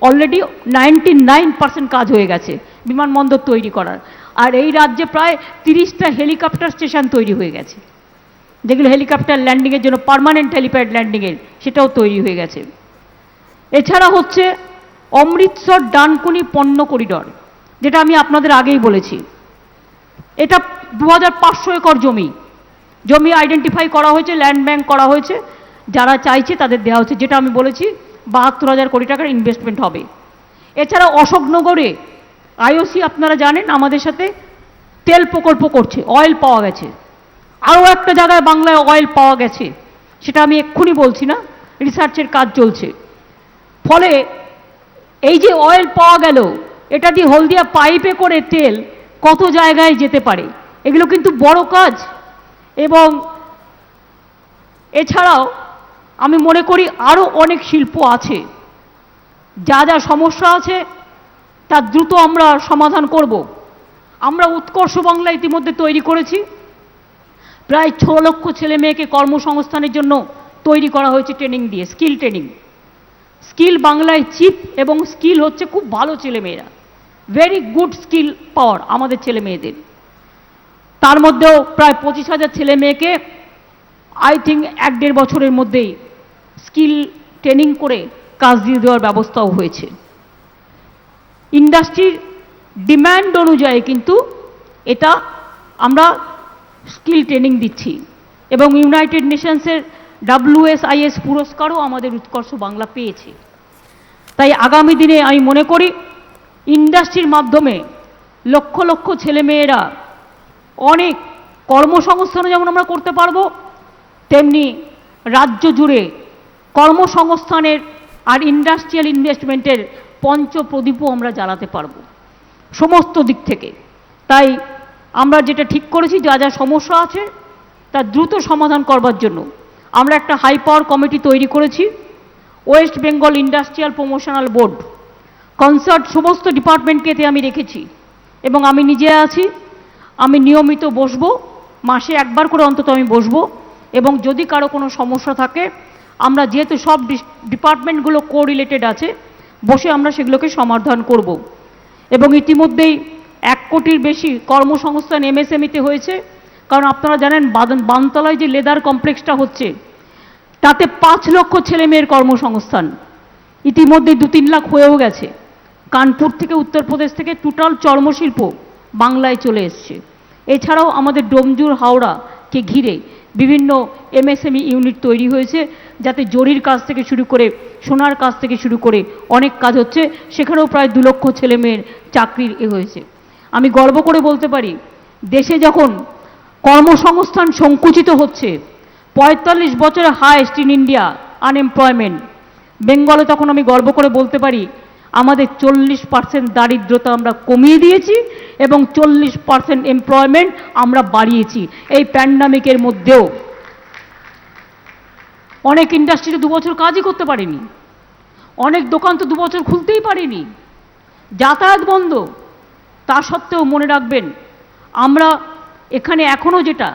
অলরেডি 99% কাজ হয়ে গেছে বিমানবন্দর তৈরি করার। আর এই রাজ্যে প্রায় 30টা হেলিকপ্টার স্টেশন তৈরি হয়ে গেছে, যেগুলো হেলিকপ্টার ল্যান্ডিংয়ের জন্য পার্মানেন্ট হেলিপ্যাড ল্যান্ডিংয়ের, সেটাও তৈরি হয়ে গেছে। এছাড়া হচ্ছে অমৃতসর ডানকুনি পণ্য করিডর, যেটা আমি আপনাদের আগেই বলেছি। এটা 2500 একর জমি আইডেন্টিফাই করা হয়েছে, ল্যান্ড ব্যাংক করা হয়েছে, যারা চাইছে তাদের দেওয়া হচ্ছে। যেটা আমি বলেছি 72,000 কোটি টাকার ইনভেস্টমেন্ট হবে। এছাড়া অশোকনগরে আইওসি আপনারা জানেন আমাদের সাথে তেল প্রকল্প করছে, অয়েল পাওয়া গেছে। আরও একটা জায়গায় বাংলায় অয়েল পাওয়া গেছে, সেটা আমি এক্ষুনি বলছি না, রিসার্চের কাজ চলছে। ফলে এই যে অয়েল পাওয়া গেল, এটা দিয়ে হলদিয়া পাইপে করে তেল কত জায়গায় যেতে পারে, এগুলো কিন্তু বড় কাজ। এবং এছাড়াও আমি মনে করি আরও অনেক শিল্প আছে, যা যা সমস্যা আছে তা দ্রুত আমরা সমাধান করব। আমরা উৎকর্ষ বাংলা ইতিমধ্যে তৈরি করেছি, প্রায় 6 লক্ষ ছেলে মেয়েকে কর্মসংস্থানের জন্য তৈরি করা হয়েছে ট্রেনিং দিয়ে, স্কিল ট্রেনিং। স্কিল বাংলায় চিপ, এবং স্কিল হচ্ছে খুব ভালো ছেলেমেয়েরা, ভেরি গুড স্কিল পাওয়ার আমাদের ছেলে মেয়েদের। তার মধ্যেও প্রায় 25,000 ছেলে মেয়েকে আই থিঙ্ক 1-1.5 বছরের মধ্যেই স্কিল ট্রেনিং করে কাজ দিয়ে দেওয়ার ব্যবস্থাও হয়েছে। ইন্ডাস্ট্রির ডিম্যান্ড অনুযায়ী কিন্তু এটা আমরা স্কিল ট্রেনিং দিচ্ছি এবং ইউনাইটেড নেশনসের WSIS পুরস্কারও আমাদের উৎকর্ষ বাংলা পেয়েছে। তাই আগামী দিনে আমি মনে করি ইন্ডাস্ট্রির মাধ্যমে লক্ষ লক্ষ ছেলেমেয়েরা অনেক কর্মসংস্থানও যেমন আমরা করতে পারবো, তেমনি রাজ্য জুড়ে কর্মসংস্থানের আর ইন্ডাস্ট্রিয়াল ইনভেস্টমেন্টের পঞ্চপ্রদীপও আমরা জ্বালাতে পারবো সমস্ত দিক থেকে। তাই আমরা যেটা ঠিক করেছি, যা যা সমস্যা আছে তার দ্রুত সমাধান করবার জন্য আমরা একটা হাই পাওয়ার কমিটি তৈরি করেছি। West Bengal industrial promotional board concert সমস্ত ডিপার্টমেন্টকে এতে আমি রেখেছি এবং আমি নিজে আছি। আমি নিয়মিত বসবো, মাসে একবার করে অন্তত আমি বসবো এবং যদি কারো কোনো সমস্যা থাকে আমরা যেহেতু সব ডিপার্টমেন্টগুলো কোরিলেটেড আছে, বসে আমরা সেগুলোকে সমাধান করব। এবং ইতিমধ্যেই 1 কোটির বেশি কর্মসংস্থান MSME-তে হয়েছে, কারণ আপনারা জানেন বানতলায় যে লেদার কমপ্লেক্সটা হচ্ছে তাতে 5 লক্ষ ছেলে মেয়ের কর্মসংস্থান ইতিমধ্যে 2-3 লাখ হয়েও গেছে। কানপুর থেকে উত্তরপ্রদেশ থেকে টোটাল চর্মশিল্প বাংলায় চলে এসছে। এছাড়াও আমাদের ডোমজুর হাওড়াকে ঘিরে বিভিন্ন MSME ইউনিট তৈরি হয়েছে, যাতে জরির কাজ থেকে শুরু করে সোনার কাজ থেকে শুরু করে অনেক কাজ হচ্ছে। সেখানেও প্রায় 2 লক্ষ ছেলে মেয়ের চাকরির হয়েছে। আমি গর্ব করে বলতে পারি, দেশে যখন কর্মসংস্থান সংকুচিত হচ্ছে, 45 বছরে হাইয়েস্ট ইন ইন্ডিয়া আনএমপ্লয়মেন্ট, বেঙ্গলে তখন আমি গর্ব করে বলতে পারি আমাদের 40% দারিদ্রতা আমরা কমিয়ে দিয়েছি এবং 40% এমপ্লয়মেন্ট আমরা বাড়িয়েছি এই প্যান্ডামিকের মধ্যেও। অনেক ইন্ডাস্ট্রিতে 2 বছর কাজই করতে পারেনি, অনেক দোকান তো 2 বছর খুলতেই পারেনি, যাতায়াত বন্ধ। তা সত্ত্বেও মনে রাখবেন, আমরা এখানে এখনও যেটা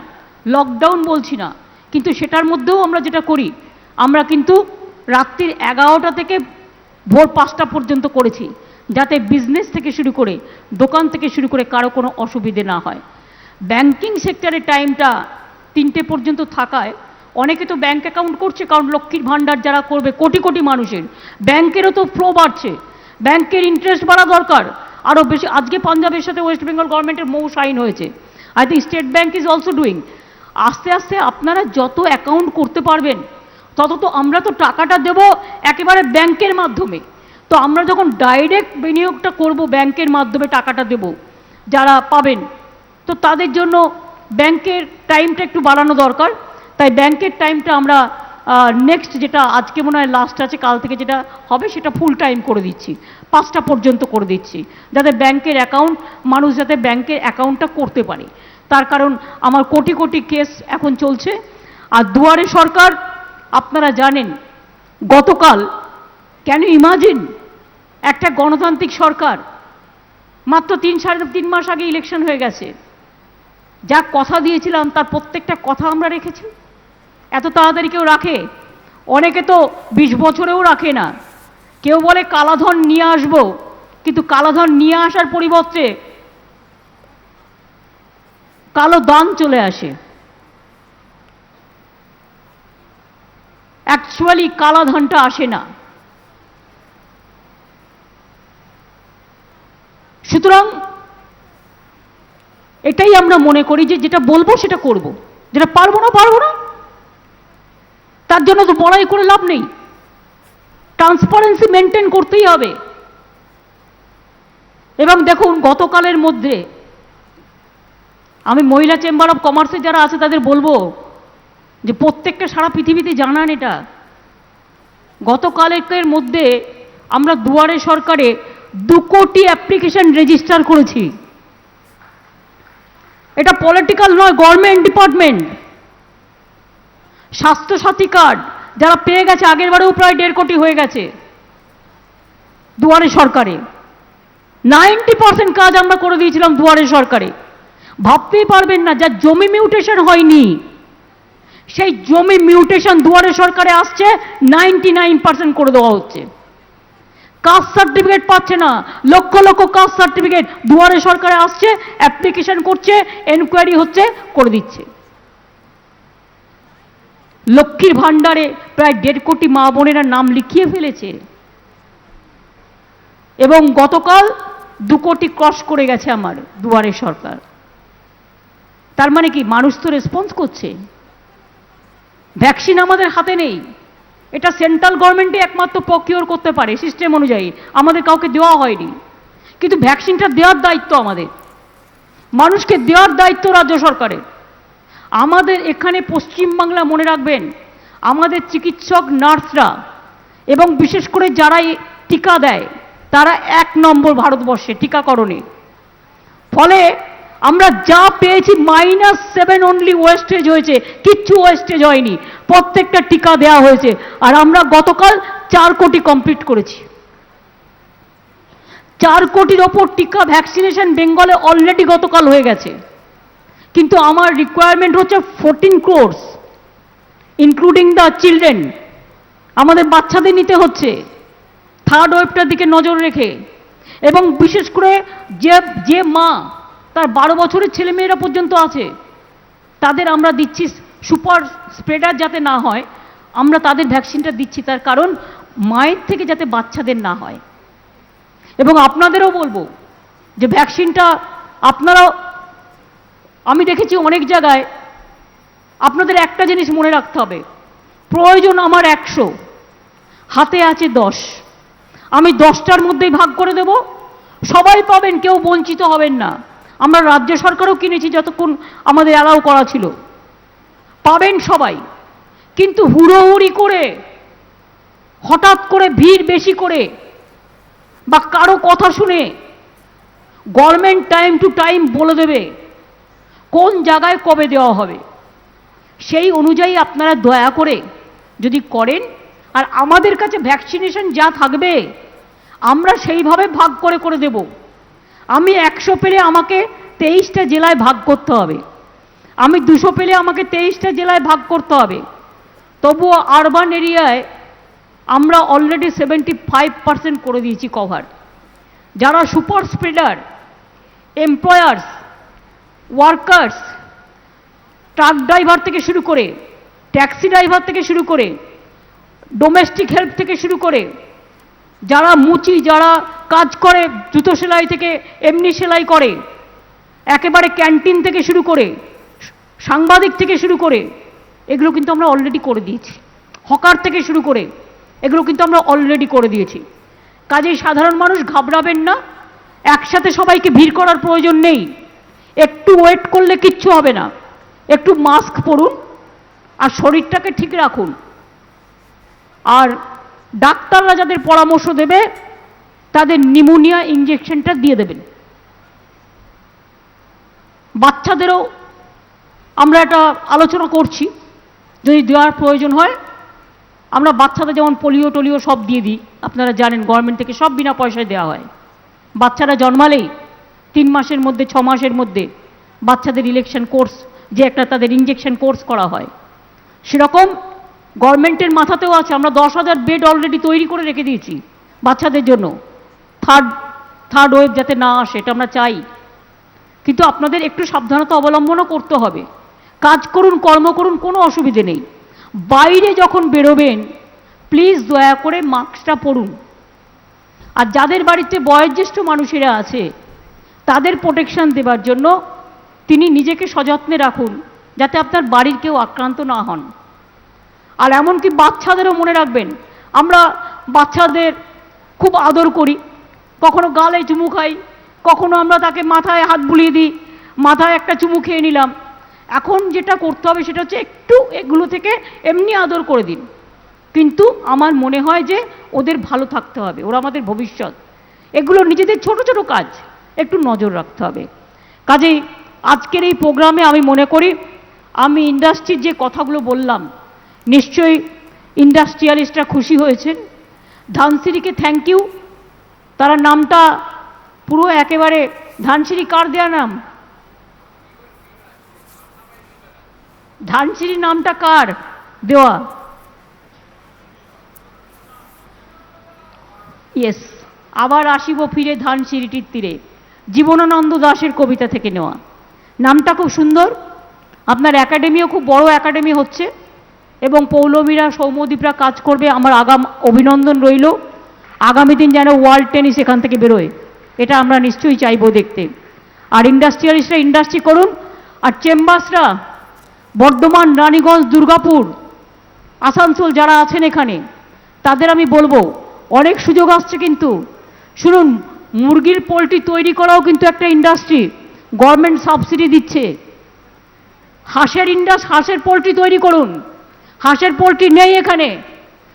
লকডাউন বলছি না, কিন্তু সেটার মধ্যেও আমরা যেটা করি, আমরা কিন্তু রাত্রির 11টা থেকে ভোর 5টা পর্যন্ত করেছি, যাতে বিজনেস থেকে শুরু করে দোকান থেকে শুরু করে কারো কোনো অসুবিধে না হয়। ব্যাংকিং সেক্টরের টাইমটা 3টে পর্যন্ত থাকায় অনেকে তো ব্যাংক অ্যাকাউন্ট করছে, কারণ লক্ষ্মীর ভাণ্ডার যারা করবে কোটি কোটি মানুষের, ব্যাংকেরও তো ফ্লো বাড়ছে, ব্যাংকের ইন্টারেস্ট বাড়া দরকার আরও বেশি। আজকে পাঞ্জাবের সাথে ওয়েস্ট বেঙ্গল গভর্নমেন্টের মৌ সাইন হয়েছে। I think state bank is also doing. আস্তে আস্তে আপনারা যত অ্যাকাউন্ট করতে পারবেন তত তো আমরা তো টাকাটা দেব একেবারে ব্যাংকের মাধ্যমে। তো আমরা যখন ডাইরেক্ট বিনিয়োগটা করব, ব্যাংকের মাধ্যমে টাকাটা দেব যারা পাবেন, তো তাদের জন্য ব্যাংকের টাইমটা একটু বাড়ানো দরকার। তাই ব্যাংকের টাইমটা আমরা নেক্সট যেটা আজকে মনে হয় লাস্ট আছে, কাল থেকে যেটা হবে সেটা ফুল টাইম করে দিচ্ছি, 5টা পর্যন্ত করে দিচ্ছি, যাতে ব্যাংকের অ্যাকাউন্ট মানুষ যাতে ব্যাংকের অ্যাকাউন্টটা করতে পারে। তার কারণ আমার কোটি কোটি কেস এখন চলছে। আর দুয়ারে সরকার আপনারা জানেন, গতকাল ক্যান ইউ ইমাজিন একটা গণতান্ত্রিক সরকার, মাত্র 3-3.5 মাস আগে ইলেকশন হয়ে গেছে, যা কথা দিয়েছিলাম তার প্রত্যেকটা কথা আমরা রেখেছি। এত তাড়াতাড়ি কেউ রাখে? অনেকে তো 20 বছরেও রাখে না। কেউ বলে কালাধন নিয়ে আসবো, কিন্তু কালাধন নিয়ে আসার পরিবর্তে কালো দান চলে আসে। অ্যাকচুয়ালি কালাধনটা আসে না। সুতরাং এটাই আমরা মনে করি যে যেটা বলবো সেটা করব, যেটা পারবো না তার জন্য তো বড়াই করে লাভ নেই। ট্রান্সপারেন্সি মেনটেন করতেই হবে। এবং দেখুন, গতকালের মধ্যে আমি মহিলা চেম্বার অফ কমার্সে যারা আছে তাদের বলবো যে প্রত্যেকটা সারা পৃথিবীতে জানান এটা, গতকালের মধ্যে আমরা দুয়ারে সরকারে 2 কোটি অ্যাপ্লিকেশন রেজিস্টার করেছি। এটা পলিটিক্যাল নয়, গভর্নমেন্ট ডিপার্টমেন্ট। স্বাস্থ্যসাথী কার্ড যারা পেয়ে গেছে, আগের বারেও প্রায় 1.5 কোটি হয়ে গেছে দুয়ারে সরকারে। 90% কাজ আমরা করে দিয়েছিলাম দুয়ারে সরকারে। ভাবতেই পারবেন না, যা জমি মিউটেশন হয়নি সেই জমি মিউটেশন দুয়ারে সরকারে আসছে, 99% করে দেওয়া হচ্ছে। কাস্ট সার্টিফিকেট পাচ্ছে না, লক্ষ লক্ষ কাস্ট সার্টিফিকেট দুয়ারে সরকারে আসছে, অ্যাপ্লিকেশন করছে, এনকোয়ারি হচ্ছে, করে দিচ্ছে। লক্ষ্মীর ভাণ্ডারে প্রায় 1.5 কোটি মা বোনেরা নাম লিখিয়ে ফেলেছে এবং গতকাল 2 কোটি ক্রস করে গেছে আমার দুয়ারে সরকার। তার মানে কি মানুষ তো রেসপন্স করছে। ভ্যাকসিন আমাদের হাতে নেই, এটা সেন্ট্রাল গভর্নমেন্টই একমাত্র প্রকিওর করতে পারে সিস্টেম অনুযায়ী, আমাদের কাউকে দেওয়া হয়নি। কিন্তু ভ্যাকসিনটা দেওয়ার দায়িত্ব আমাদের, মানুষকে দেওয়ার দায়িত্ব রাজ্য সরকারের। আমাদের এখানে পশ্চিমবাংলা মনে রাখবেন, আমাদের চিকিৎসক নার্সরা এবং বিশেষ করে যারা টিকা দেয় তারা 1 নম্বর ভারতবর্ষে টিকাকরণে। ফলে আমরা যা পেয়েছি -7 অনলি ওয়েস্টেজ হয়েছে, কিচ্ছু ওয়েস্টেজ হয়নি, প্রত্যেকটা টিকা দেওয়া হয়েছে। আর আমরা গতকাল 4 কোটি কমপ্লিট করেছি। 4 কোটির ওপর টিকা ভ্যাকসিনেশন বেঙ্গলে অলরেডি গতকাল হয়ে গেছে। কিন্তু আমার রিকোয়ারমেন্ট হচ্ছে 14 crores ইনক্লুডিং দ্য চিলড্রেন। আমাদের বাচ্চাদের নিতে হচ্ছে, 3rd ওয়েভটার দিকে নজর রেখে। এবং বিশেষ করে যে মা তার 12 বছরের ছেলেমেয়েরা পর্যন্ত আছে, তাদের আমরা দিচ্ছি, সুপার স্প্রেডার যাতে না হয় আমরা তাদের ভ্যাকসিনটা দিচ্ছি, তার কারণ মায়ের থেকে যাতে বাচ্চাদের না হয়। এবং আপনাদেরও বলবো যে ভ্যাকসিনটা আপনারাও, আমি দেখেছি অনেক জায়গায়, আপনাদের একটা জিনিস মনে রাখতে হবে, প্রয়োজন আমার 100, হাতে আছে 10, আমি 10টার মধ্যেই ভাগ করে দেব, সবাই পাবেন, কেউ বঞ্চিত হবেন না। আমরা রাজ্য সরকারও কিনেছি যতক্ষণ আমাদের অ্যালাউ করা ছিল, পাবেন সবাই। কিন্তু হুড়োহুড়ি করে, হঠাৎ করে ভিড় বেশি করে বা কারো কথা শুনে গভর্নমেন্ট টাইম টু টাইম বলে দেবে কোন জায়গায় কবে দেওয়া হবে। সেই অনুযায়ী আপনারা দয়া করে যদি করেন, আর আমাদের কাছে ভ্যাকসিনেশন যা থাকবে আমরা সেইভাবে ভাগ করে করে দেব। আমি 100 পেলে আমাকে 23টা জেলায় ভাগ করতে হবে, আমি 200 পেলে আমাকে 23টা জেলায় ভাগ করতে হবে। তবুও আরবান এরিয়ায় আমরা অলরেডি 75% করে দিয়েছি কভার। যারা super spreader, employers, workers, truck driver থেকে শুরু করে, ট্যাক্সি ড্রাইভার থেকে শুরু করে, ডোমেস্টিক হেল্প থেকে শুরু করে, যারা মুচি, যারা কাজ করে জুতো সেলাই থেকে এমনি সেলাই করে, একেবারে ক্যান্টিন থেকে শুরু করে, সাংবাদিক থেকে শুরু করে, এগুলো কিন্তু আমরা অলরেডি করে দিয়েছি। হকার থেকে শুরু করে এগুলো কিন্তু আমরা অলরেডি করে দিয়েছি। কাজেই সাধারণ মানুষ ঘাবড়াবেন না, একসাথে সবাইকে ভিড় করার প্রয়োজন নেই। একটু ওয়েট করলে কিচ্ছু হবে না, একটু মাস্ক পরুন আর শরীরটাকে ঠিক রাখুন। আর ডাক্তাররা যাদের পরামর্শ দেবে তাদের নিউমোনিয়া ইঞ্জেকশনটা দিয়ে দেবেন। বাচ্চাদেরও আমরা এটা আলোচনা করছি, যদি দেওয়ার প্রয়োজন হয় আমরা বাচ্চাদের যেমন পোলিও টোলিও সব দিয়ে দিই, আপনারা জানেন গভর্নমেন্ট থেকে সব বিনা পয়সায় দেওয়া হয়। বাচ্চারা জন্মালেই 3 মাসের মধ্যে 6 মাসের মধ্যে বাচ্চাদের ইলেকশন কোর্স, যে একটা তাদের ইঞ্জেকশন কোর্স করা হয়, সেরকম গভর্নমেন্টের মাথাতেও আছে। আমরা 10,000 বেড অলরেডি তৈরি করে রেখে দিয়েছি বাচ্চাদের জন্য, থার্ড ওয়েভ যাতে না আসে এটা আমরা চাই। কিন্তু আপনাদের একটু সাবধানতা অবলম্বনও করতে হবে। কাজ করুন, কর্ম করুন, কোনো অসুবিধে নেই। বাইরে যখন বেরোবেন প্লিজ দয়া করে মাস্কটা পরুন। আর যাদের বাড়িতে বয়োজ্যেষ্ঠ মানুষেরা আছে তাদের প্রোটেকশন দেবার জন্য তিনি নিজেকে সযত্নে রাখুন, যাতে আপনার বাড়ির কেউ আক্রান্ত না হন। আর এমনকি বাচ্চাদেরও মনে রাখবেন, আমরা বাচ্চাদের খুব আদর করি, কখনো গালে চুমু খাই, কখনো আমরা তাকে মাথায় হাত বুলিয়ে দিই, মাথায় একটা চুমু খেয়ে নিলাম। এখন যেটা করতে হবে সেটা হচ্ছে একটু এগুলো থেকে এমনি আদর করে দিন, কিন্তু আমার মনে হয় যে ওদের ভালো থাকতে হবে, ওরা আমাদের ভবিষ্যৎ। এগুলো নিজেদের ছোট ছোট কাজ একটু নজর রাখতে হবে। কাজেই আজকের এই প্রোগ্রামে আমি মনে করি আমি ইন্ডাস্ট্রির যে কথাগুলো বললাম নিশ্চয়ই ইন্ডাস্ট্রিয়ালিস্টরা খুশি হয়েছেন। ধানসিঁড়িকে থ্যাংক ইউ, তারা নামটা পুরো একেবারে, ধানসিঁড়ি কার দেয়া নাম? ধানসিঁড়ি নামটা কার দেওয়া? ইয়েস, আবার আসিব ফিরে ধানসিঁড়িটির তীরে, জীবনানন্দ দাশের কবিতা থেকে নেওয়া। নামটা খুব সুন্দর। আপনার একাডেমিও খুব বড় একাডেমি হচ্ছে এবং পৌলমীরা সৌম্যদীপরা কাজ করবে। আমার অভিনন্দন রইল। আগামী দিন যেন ওয়ার্ল্ড টেনিস এখান থেকে বেরোয়, এটা আমরা নিশ্চয়ই চাইবো দেখতে। আর ইন্ডাস্ট্রিয়ালিস্টরা ইন্ডাস্ট্রি করুন, আর চেম্বার্সরা বর্ধমান, রানীগঞ্জ, দুর্গাপুর, আসানসোল যারা আছেন এখানে, তাদের আমি বলবো অনেক সুযোগ আসছে। কিন্তু শুনুন, মুরগির পোলট্রি তৈরি করাও কিন্তু একটা ইন্ডাস্ট্রি, গভর্নমেন্ট সাবসিডি দিচ্ছে। হাঁসের পোলট্রি তৈরি করুন, হাঁসের পোলট্রি নেই এখানে,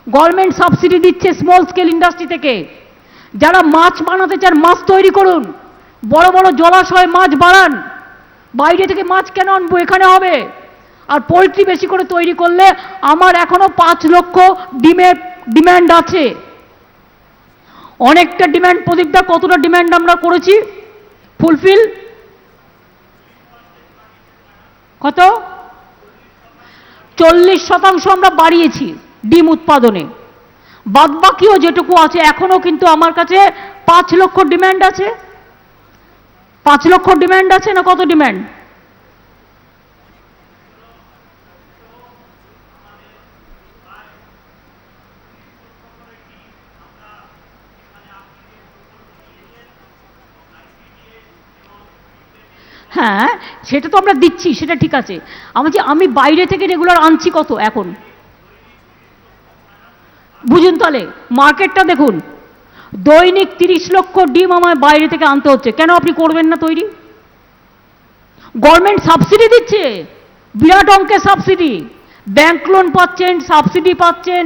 গভর্নমেন্ট সাবসিডি দিচ্ছে স্মল স্কেল ইন্ডাস্ট্রি থেকে। যারা মাছ বানাতে চান, মাছ তৈরি করুন, বড় বড় জলাশয়ে মাছ বাড়ান। বাইরে থেকে মাছ কেন আনবো, এখানে হবে। আর পোলট্রি বেশি করে তৈরি করলে আমার এখনো 5 লক্ষ ডিমের ডিম্যান্ড আছে, অনেকটা ডিম্যান্ড। প্রদীপদা, কতটা ডিম্যান্ড আমরা করেছি ফুলফিল? কত? 40% আমরা বাড়িয়েছি ডিম উৎপাদনে। বাদবাকিও যেটুকু আছে এখনো কিন্তু আমার কাছে 5 লক্ষ ডিম্যান্ড আছে। 5 লক্ষ ডিম্যান্ড আছে না কত ডিম্যান্ড? হ্যাঁ, সেটা তো আমরা দিচ্ছি, সেটা ঠিক আছে। আমি বাইরে থেকে রেগুলার আনছি কত এখন বুঝুন। তাহলে মার্কেটটা দেখুন, দৈনিক 30 লক্ষ ডিম আমায় বাইরে থেকে আনতে হচ্ছে। কেন আপনি করবেন না তৈরি? গভর্নমেন্ট সাবসিডি দিচ্ছে, বিরাট অঙ্কের সাবসিডি। ব্যাংক লোন পাচ্ছেন, সাবসিডি পাচ্ছেন,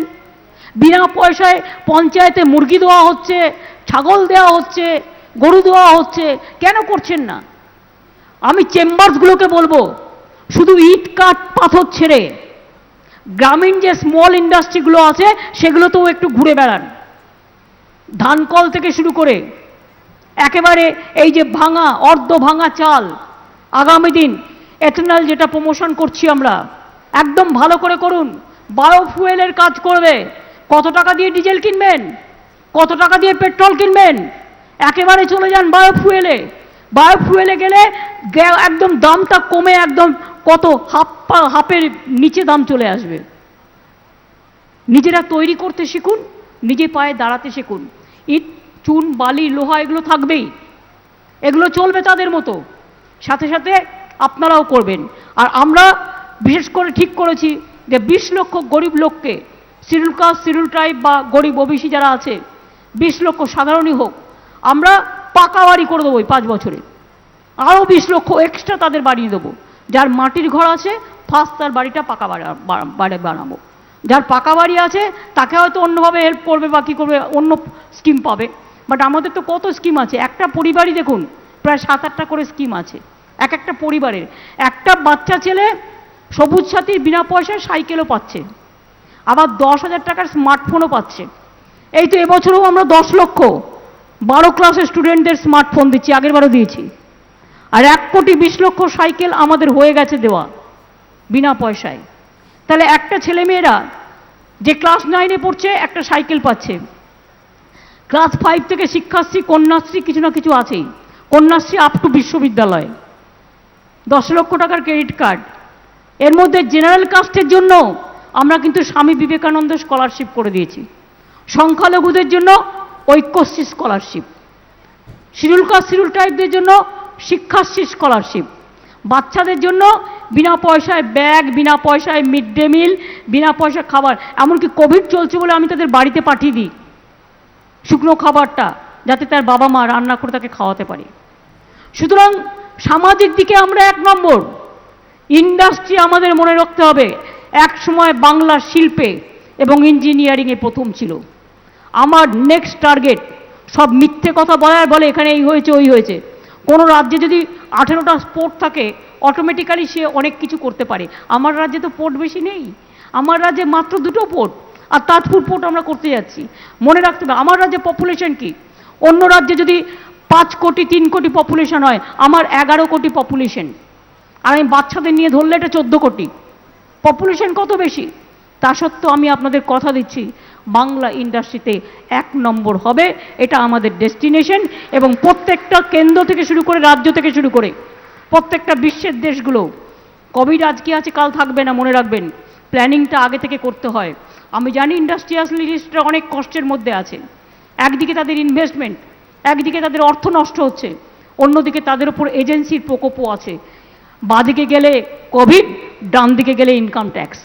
বিনা পয়সায় পঞ্চায়েতে মুরগি দেওয়া হচ্ছে, ছাগল দেওয়া হচ্ছে, গরু দেওয়া হচ্ছে। কেন করছেন না? আমি চেম্বার্সগুলোকে বলবো, শুধু ইট কাঠ পাথর ছেড়ে গ্রামীণ যে স্মল ইন্ডাস্ট্রিগুলো আছে সেগুলোতেও একটু ঘুরে বেড়ান। ধানকল থেকে শুরু করে একেবারে এই যে ভাঙা, অর্ধ ভাঙা চাল, আগামী দিন এথেনল যেটা প্রমোশন করছি আমরা, একদম ভালো করে করুন। বায়োফুয়েলের কাজ করবে। কত টাকা দিয়ে ডিজেল কিনবেন, কত টাকা দিয়ে পেট্রোল কিনবেন, একেবারে চলে যান বায়োফুয়েলে। বায়োফুয়েলে গেলে একদম দামটা কমে একদম কত হাফের নিচে দাম চলে আসবে। নিজেরা তৈরি করতে শিখুন, নিজে পায়ে দাঁড়াতে শিখুন। ইট, চুন, বালি, লোহা এগুলো থাকবেই, এগুলো চলবে তাদের মতো, সাথে সাথে আপনারাও করবেন। আর আমরা বিশেষ করে ঠিক করেছি যে 20 লক্ষ গরিব লোককে, শিডিউল কাস্ট, শিডিউল ট্রাইব বা গরিব ওবিসি যারা আছে, 20 লক্ষ সাধারণই হোক, আমরা পাকা বাড়ি করে দেবো 5 বছরে। আরও 20 লক্ষ এক্সট্রা তাদের বাড়িয়ে দেবো। যার মাটির ঘর আছে ফার্স্ট তার বাড়িটা পাকা বাড়ি বানাবো। যার পাকা বাড়ি আছে তাকে হয়তো অন্যভাবে হেল্প করবে বা কী করবে, অন্য স্কিম পাবে। বাট আমাদের তো কত স্কিম আছে। একটা পরিবারই দেখুন প্রায় 7-8টা করে স্কিম আছে এক একটা পরিবারের। একটা বাচ্চা ছেলে সবুজ সাথীর বিনা পয়সায় সাইকেলও পাচ্ছে, আবার 10,000 টাকার স্মার্টফোনও পাচ্ছে। এই তো এবছরও আমরা 10 লক্ষ 12 ক্লাসের স্টুডেন্টদের স্মার্টফোন দিচ্ছি, আগেরবারও দিয়েছি। আর 1,20,00,000 সাইকেল আমাদের হয়ে গেছে দেওয়া বিনা পয়সায়। তাহলে একটা ছেলেমেয়েরা যে ক্লাস 9-এ পড়ছে একটা সাইকেল পাচ্ছে। ক্লাস 5 থেকে শিক্ষাশ্রী, কন্যাশ্রী কিছু না কিছু আছেই। কন্যাশ্রী আপ টু বিশ্ববিদ্যালয়, 10 লক্ষ টাকার ক্রেডিট কার্ড। এর মধ্যে জেনারেল কাস্টের জন্য আমরা কিন্তু স্বামী বিবেকানন্দ স্কলারশিপ করে দিয়েছি। সংখ্যালঘুদের জন্য Aikyashree scholarship, schedule caste, schedule ট্রাইবদের জন্য শিক্ষাশ্রী স্কলারশিপ, বাচ্চাদের জন্য বিনা পয়সায় ব্যাগ, বিনা পয়সায় মিড ডে মিল, বিনা পয়সায় খাবার। এমনকি কোভিড চলছে বলে আমি তাদের বাড়িতে পাঠিয়ে দিই শুকনো খাবারটা, যাতে তার বাবা মা রান্না করে তাকে খাওয়াতে পারে। সুতরাং সামাজিক দিকে আমরা 1 নম্বর। ইন্ডাস্ট্রি আমাদের মনে রাখতে হবে, এক সময় বাংলার শিল্পে এবং ইঞ্জিনিয়ারিংয়ে প্রথম ছিল। আমার নেক্সট টার্গেট, সব মিথ্যে কথা বলে এখানে এই হয়েছে ওই হয়েছে। কোনো রাজ্যে যদি 18টা পোর্ট থাকে অটোমেটিক্যালি সে অনেক কিছু করতে পারে। আমার রাজ্যে তো পোর্ট বেশি নেই, আমার রাজ্যে মাত্র 2টো পোর্ট, আর তাজপুর পোর্ট আমরা করতে যাচ্ছি। মনে রাখতে হবে আমার রাজ্যে পপুলেশন কি। অন্য রাজ্যে যদি 5 কোটি 3 কোটি পপুলেশন হয়, আমার 11 কোটি পপুলেশন। আর আমি বাচ্চাদের নিয়ে ধরলে এটা 14 কোটি। পপুলেশন কত বেশি, তা সত্ত্বেও আমি আপনাদের কথা দিচ্ছি বাংলা ইন্ডাস্ট্রিতে 1 নম্বর হবে, এটা আমাদের ডেস্টিনেশন। এবং প্রত্যেকটা কেন্দ্র থেকে শুরু করে, রাজ্য থেকে শুরু করে প্রত্যেকটা বিশ্বের দেশগুলো, কোভিড আজকে আছে কাল থাকবে না, মনে রাখবেন প্ল্যানিংটা আগে থেকে করতে হয়। আমি জানি ইন্ডাস্ট্রিয়ালিস্টরা অনেক কষ্টের মধ্যে আছে, একদিকে তাদের ইনভেস্টমেন্ট, একদিকে তাদের অর্থ নষ্ট হচ্ছে, অন্যদিকে তাদের উপর এজেন্সির প্রকোপও আছে। বাঁদিকে গেলে কোভিড, ডান দিকে গেলে ইনকাম ট্যাক্স,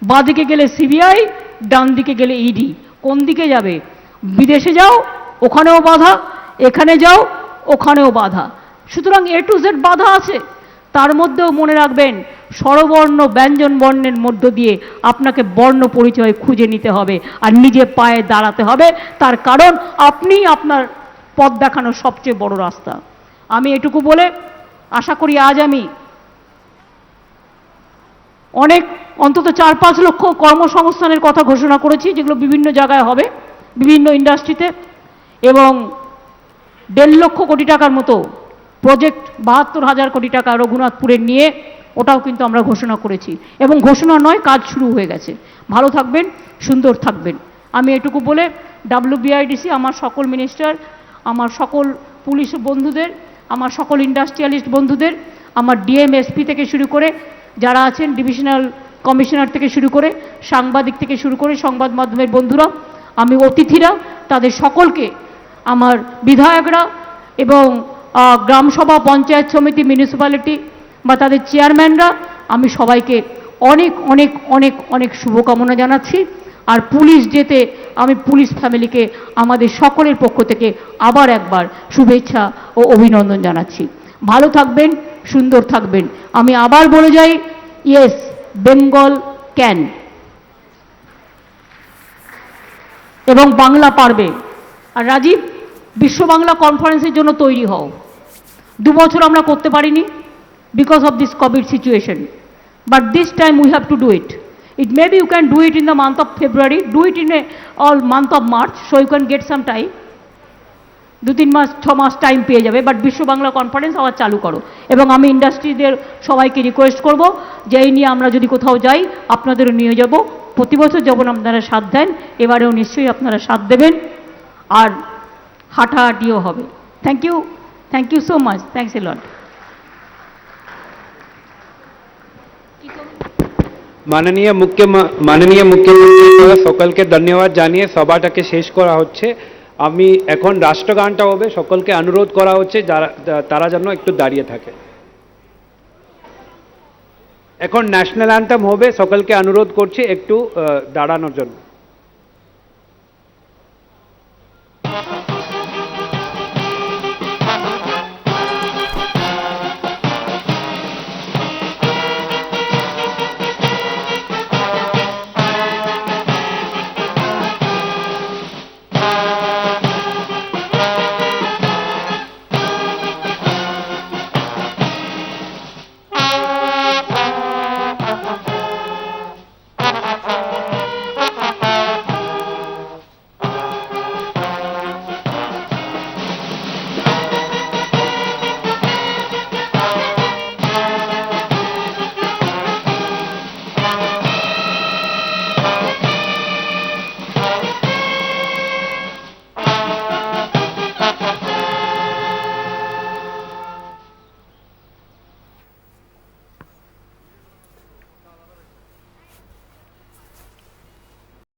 বাঁদিকে গেলে সিবিআই, ডান দিকে গেলে ইডি। কোন দিকে যাবে? বিদেশে যাও ওখানেও বাধা, এখানে যাও ওখানেও বাধা। সুতরাং A to Z বাধা আছে। তার মধ্যেও মনে রাখবেন স্বরবর্ণ ব্যঞ্জন বর্ণের মধ্য দিয়ে আপনাকে বর্ণ পরিচয় খুঁজে নিতে হবে আর নিজে পায়ে দাঁড়াতে হবে। তার কারণ আপনি আপনার পথ দেখানোর সবচেয়ে বড় রাস্তা। আমি এটুকু বলে আশা করি আজ আমি অনেক অন্তত 4-5 লক্ষ কর্মসংস্থানের কথা ঘোষণা করেছি, যেগুলো বিভিন্ন জায়গায় হবে, বিভিন্ন ইন্ডাস্ট্রিতে, এবং 1.5 লক্ষ কোটি টাকার মতো প্রজেক্ট, 72,000 কোটি টাকা রঘুনাথপুরের নিয়ে, ওটাও কিন্তু আমরা ঘোষণা করেছি। এবং ঘোষণা নয়, কাজ শুরু হয়ে গেছে। ভালো থাকবেন, সুন্দর থাকবেন। আমি এটুকু বলে WBIDC, আমার সকল মিনিস্টার, আমার সকল পুলিশ বন্ধুদের, আমার সকল ইন্ডাস্ট্রিয়ালিস্ট বন্ধুদের, আমার DM SP থেকে শুরু করে যারা আছেন, ডিভিশনাল কমিশনার থেকে শুরু করে, সাংবাদিক থেকে শুরু করে সংবাদ মাধ্যমের বন্ধুরা, আমি অতিথিরা, তাদের সকলকে, আমার বিধায়করা এবং গ্রামসভা, পঞ্চায়েত সমিতি, মিউনিসিপ্যালিটি বা তাদের চেয়ারম্যানরা, আমি সবাইকে অনেক অনেক অনেক অনেক শুভকামনা জানাচ্ছি। আর পুলিশ যেতে আমি পুলিশ ফ্যামিলিকে আমাদের সকলের পক্ষ থেকে আবার একবার শুভেচ্ছা ও অভিনন্দন জানাচ্ছি। ভালো থাকবেন, সুন্দর থাকবেন। আমি আবার বলে যাই, ইয়েস, বেঙ্গল ক্যান, এবং বাংলা পারবে। আর রাজীব, বিশ্ব বাংলা কনফারেন্সের জন্য তৈরি হও। 2 বছর আমরা করতে পারিনি because of this COVID situation, but this time we have to do it. It maybe you can do it in the month of February, do it in all month of March, so you can get some time. 2-3 mass 6 mass time পেয়ে যাবে, but বিশ্ব Bangla conference আবার চালু করো। এবং আমি ইন্ডাস্ট্রিদের সবাইকে request করব যে এই নিয়ে আমরা যদি কোথাও যাই আপনাদেরও নিয়ে যাব। প্রতি বছর যেমন আপনারা সাথ দেন, এবারেও নিশ্চয়ই আপনারা সাথ দেবেন, আর হাঁটাহাঁটিও হবে। Thank you so much, thanks a lot. মাননীয় মুখ্যমন্ত্রী সকলকে ধন্যবাদ জানিয়ে সভাটাকে শেষ করা হচ্ছে। আমি এখন রাষ্ট্রগানটা হবে, সকলকে অনুরোধ করা হচ্ছে তারা যেন একটু দাঁড়িয়ে থাকে। এখন ন্যাশনাল অ্যান্থেম হবে, সকলকে অনুরোধ করছি একটু দাঁড়ানোর জন্য।